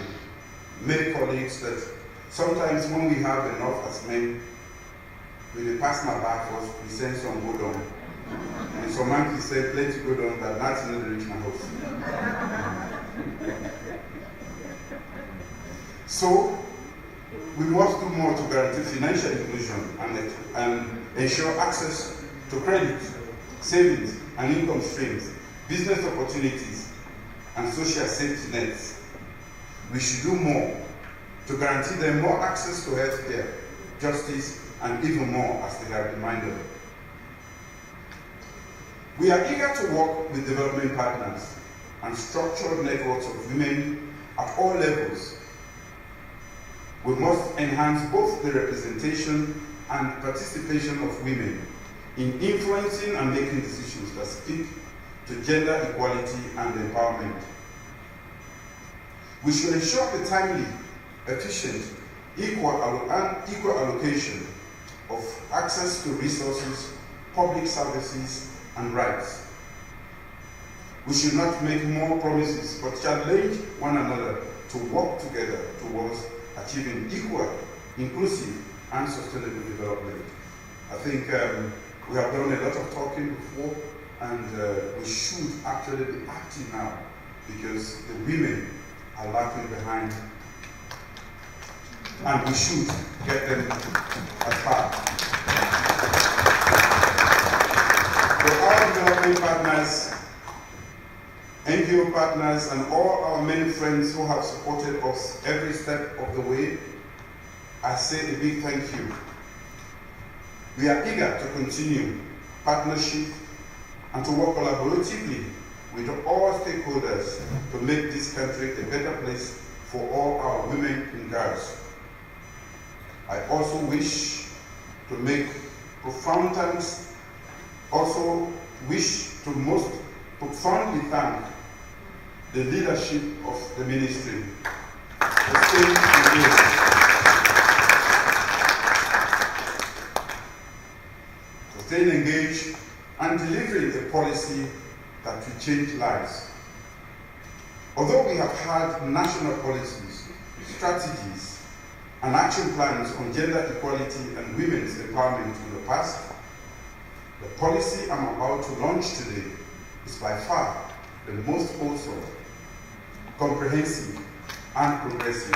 male colleagues that sometimes when we have enough as men, we will pass my back first, we send some go down. And some monkey said, plenty go down, that nothing will reach my house. So, We must do more to guarantee financial inclusion and ensure access to credit, savings and income streams, business opportunities, and social safety nets. We should do more to guarantee them more access to health care, justice, and even more, as they have reminded. We are eager to work with development partners and structured networks of women at all levels. We must enhance both the representation and participation of women in influencing and making decisions that speak to gender equality and empowerment. We should ensure the timely, efficient, equal allocation of access to resources, public services, and rights. We should not make more promises, but challenge one another to work together towards achieving equal, inclusive, and sustainable development. I think we have done a lot of talking before, and we should actually be acting now, because the women are lagging behind, and we should get them at part. To our development partners, NGO partners, and all our many friends who have supported us every step of the way, I say a big thank you. We are eager to continue partnership and to work collaboratively with all stakeholders to make this country a better place for all our women and girls. I also wish to make profound thanks, most profoundly thank the leadership of the ministry for staying engaged and delivering a policy that will change lives. Although we have had national policies, strategies, and action plans on gender equality and women's empowerment in the past, the policy I'm about to launch today is by far the most wholesome, comprehensive, and progressive.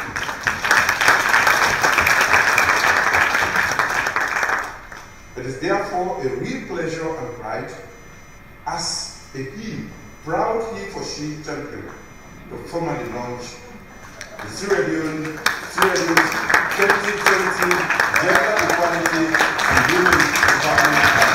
It is therefore a real pleasure and pride as a proud he for she champion to formally launch the Sierra Leone 2020 Gender Equality and Women's Empowerment.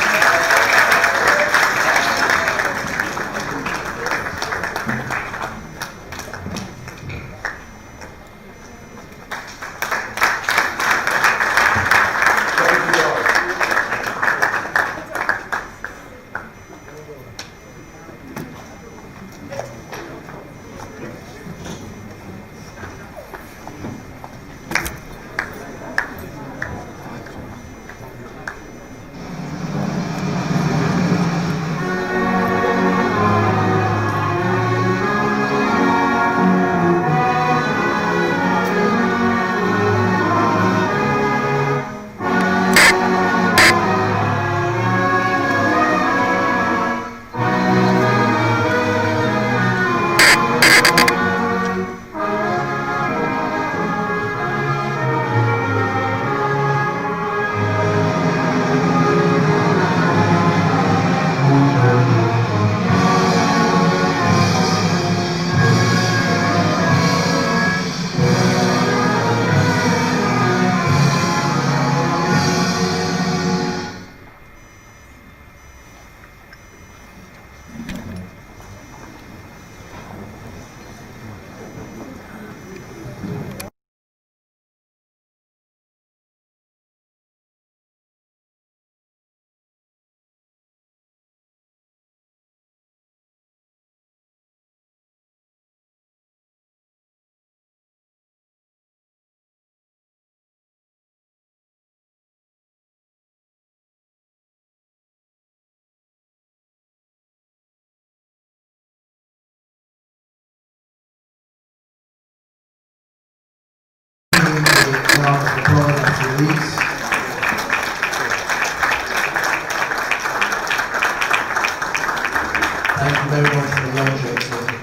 Thank you very much for the launch, Your Excellency.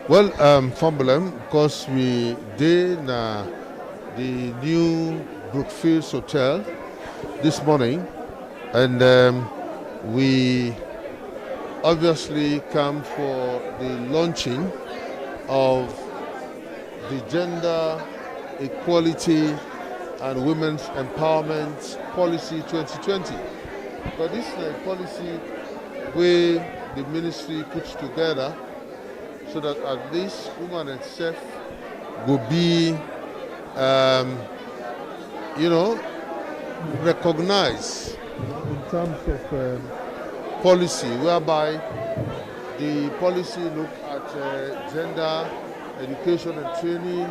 Well, Fumblem, because we did the new Brookfields Hotel this morning, and we obviously come for the launching of the Gender Equality and Women's Empowerment Policy 2020. But this is a policy where the ministry puts together so that at least women itself will be, recognized in terms of policy, whereby the policy look at gender education and training,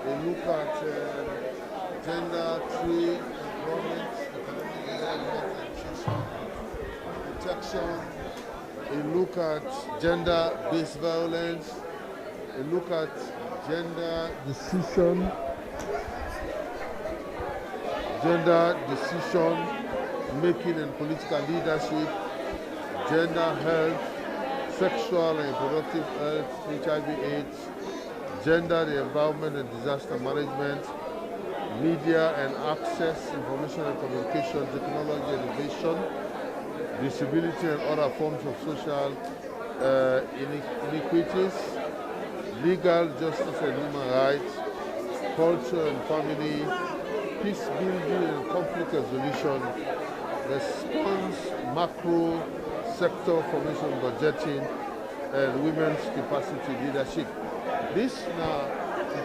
they look at gender, trade, employment, economic development, and protection. They look at gender-based violence. They look at gender decision making and political leadership, gender health, sexual and reproductive health, HIV/AIDS, gender, the environment and disaster management, media and access, information and communication, technology and innovation, disability and other forms of social inequities, legal justice and human rights, culture and family, peace building and conflict resolution, response, macro sector formation budgeting, and women's capacity leadership. This now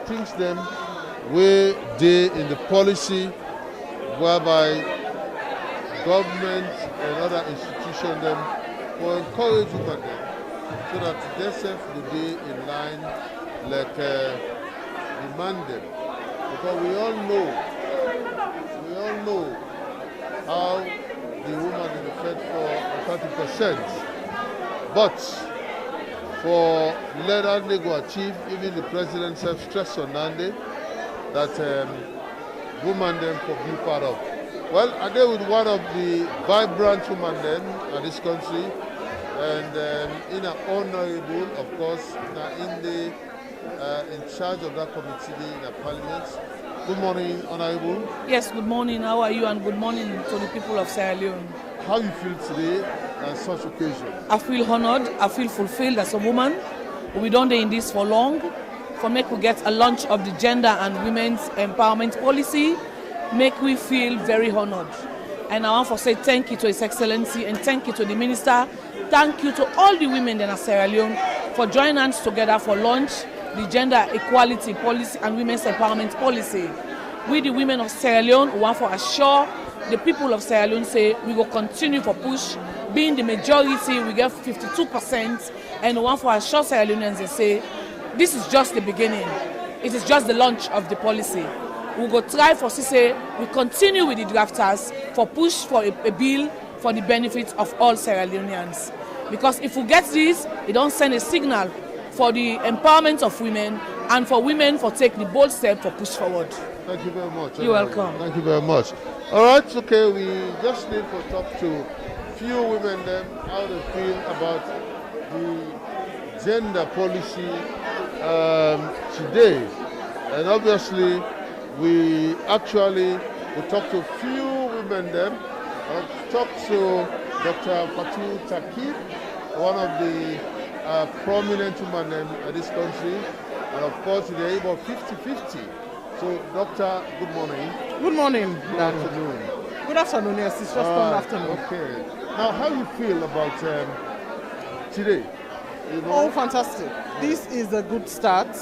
things them where they in the policy whereby government and other institutions them will encourage women them so that they self will be in line like demanded. Because we all know how the woman is fed for 30%. But for later they go achieve, even the president self stressed on Nande that women them could be part of. Well, I deal with one of the vibrant women then in this country, and in an honorable, of course, in charge of that committee in the parliament. Good morning, Honorable. Yes, good morning. How are you? And good morning to the people of Sierra Leone. How you feel today on such occasion? I feel honored. I feel fulfilled as a woman. We don't do in this for long. For make we get a launch of the gender and women's empowerment policy, make we feel very honored. And I want to say thank you to His Excellency and thank you to the Minister. Thank you to all the women in Sierra Leone for joining hands together for launch the gender equality policy and women's empowerment policy. We, the women of Sierra Leone, want to assure the people of Sierra Leone say we will continue for push. Being the majority, we get 52%, and we want to assure Sierra Leoneans and say this is just the beginning. It is just the launch of the policy. We go try for say we continue with the drafters for push for a bill for the benefit of all Sierra Leoneans. Because if we get this, it don't send a signal for the empowerment of women and for women for take the bold step for push forward. Thank you very much. You're welcome. Thank you very much. All right, okay, we just need to talk to few women then how they feel about the gender policy today. And obviously, we talked to few women then. I've talked to Dr. Fatou Takib, one of the prominent women in this country, and of course they're about 50-50. So, Doctor, good morning. Good morning. Good afternoon. Good afternoon, yes, it's just afternoon. Okay. Now, how do you feel about today? You know? Oh, fantastic. This is a good start.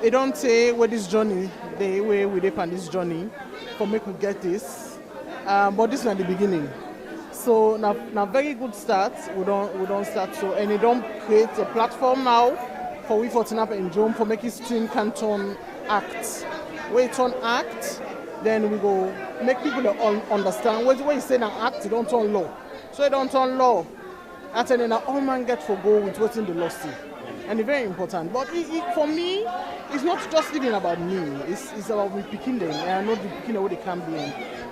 It don't say where this journey, the way we dip on this journey, for make we get this. But this is not the beginning. So now very good start. We don't start so, and it don't create a platform now for we for Tinapa and Jom for making stream canton act. When it on act, then we go make people understand. When you say an act, you don't turn law. So you don't turn law. And then all man get for go with what's in the law see. And it's very important. But for me, it's not just even about me. It's about me picking them. And I know the picking where they can be in.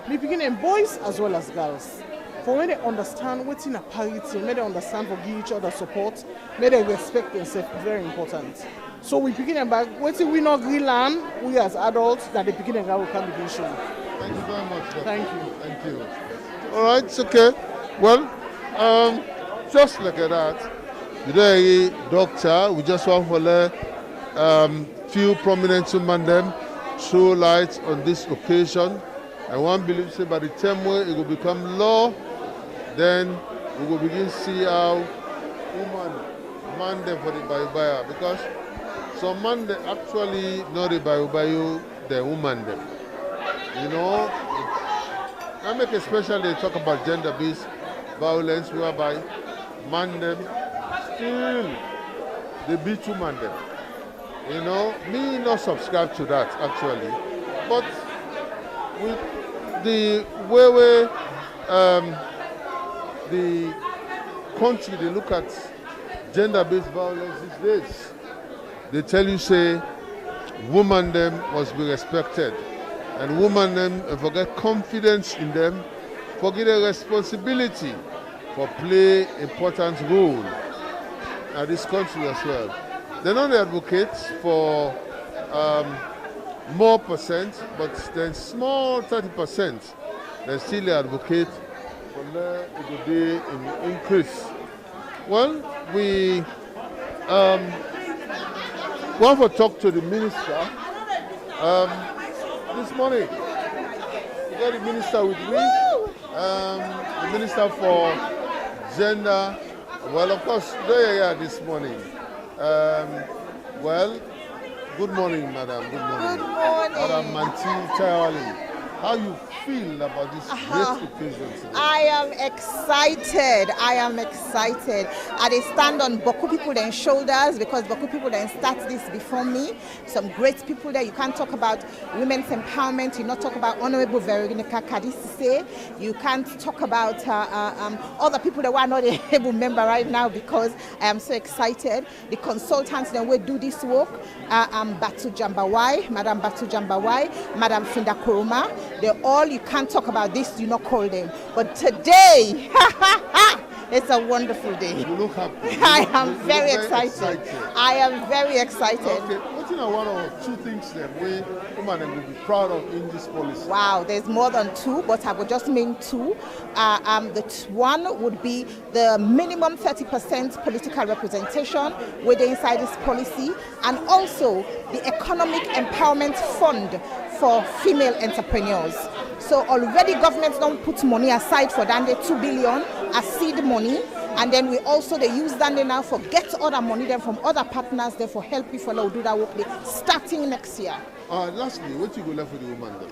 Me picking them boys as well as girls. for when they understand what's in a parity, when they understand for give each other support, when they respect themselves, very important. So we picking them back, what's we not really learn, we as adults, that they picking them back, we can begin showing. Thank you very much, Doctor. Thank you. Thank you. All right, it's okay. Well, just like that, today, Doctor, we just want to let few prominent women them throw light on this occasion. And one believes that by the time where it will become law, then we will begin to see how women man them for the Bayu, because some man they actually know the Bayu, the woman them. You know, I make especially talk about gender-based violence whereby man them still they beat woman them. You know, me not subscribe to that actually, but with the way the country they look at gender-based violence these days, they tell you say woman them must be respected, and woman them forget confidence in them, forget a responsibility for play important role in this country as well. They not advocate for more percent, but then small 30%. They still advocate for the it will be an increase. Well, we want to talk to the minister this morning. We got the minister with me, the minister for gender. Well, of course, there this morning. Well, good morning, madam. Good morning. Good morning. Madam Manti Tayawali. How you feel about this great occasion today? I am excited. I am excited. I stand on Boku people then shoulders because Boku people then start this before me. Some great people there. You can't talk about women's empowerment. You not talk about Honorable Veronica Kadisise. You can't talk about other people that were not able member right now because I am so excited. The consultants that will do this work. Batu Jambawai, Madam Batu Jambawai, Madam Finda Kuruma. They're all, you can't talk about this, you not call them. But today, it's a wonderful day. You look happy. I am very excited. I am very excited. Okay, what's one or two things that we women will be proud of in this policy? Wow, there's more than two, but I would just mean two. One would be the minimum 30% political representation within inside this policy, and also the Economic Empowerment Fund for female entrepreneurs. So already governments don't put money aside for that, 2 billion as seed money, and then we also they use that now for get other money then from other partners there for help people who do that work starting next year. Lastly, what you go left with the woman then?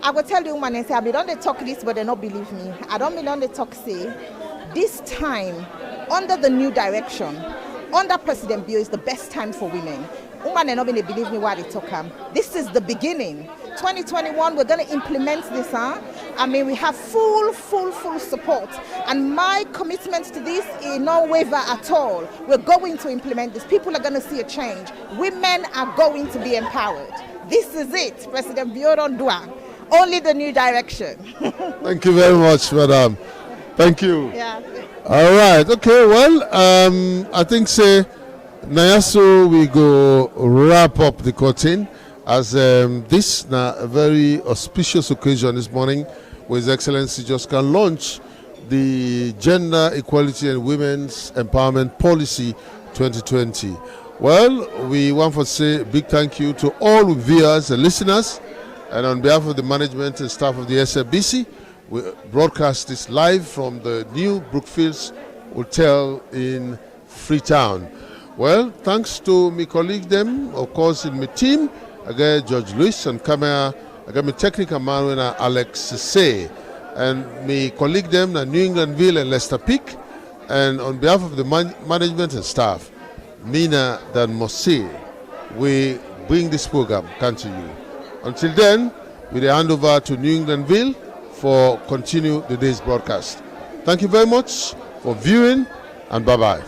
I will tell the woman and say, I don't they talk this, but they don't believe me. I don't mean they talk say this time under the new direction, under President Bio is the best time for women. Women are not going to believe me why they talk. This is the beginning. 2021, we're going to implement this. I mean, we have full support. And my commitment to this is no waiver at all. We're going to implement this. People are going to see a change. Women are going to be empowered. This is it. President Bioron Dua. Only the new direction. Thank you very much, madam. Thank you. Yeah. All right. Okay, well, I think Nayaso, we go wrap up the curtain as this now a very auspicious occasion this morning where His Excellency just can launch the Gender Equality and Women's Empowerment Policy 2020. Well, we want to say a big thank you to all viewers and listeners, and on behalf of the management and staff of the SABC, we broadcast this live from the new Brookfields Hotel in Freetown. Well, thanks to my colleague them, of course, in my team, again, George Lewis and camera, again, my technical man, Alex Say, and my colleague them, New Englandville and Leicester Peak, and on behalf of the management and staff, Mina Dan Mosse, we bring this program to you. Until then, we hand over to New Englandville for continue the day's broadcast. Thank you very much for viewing, and bye-bye.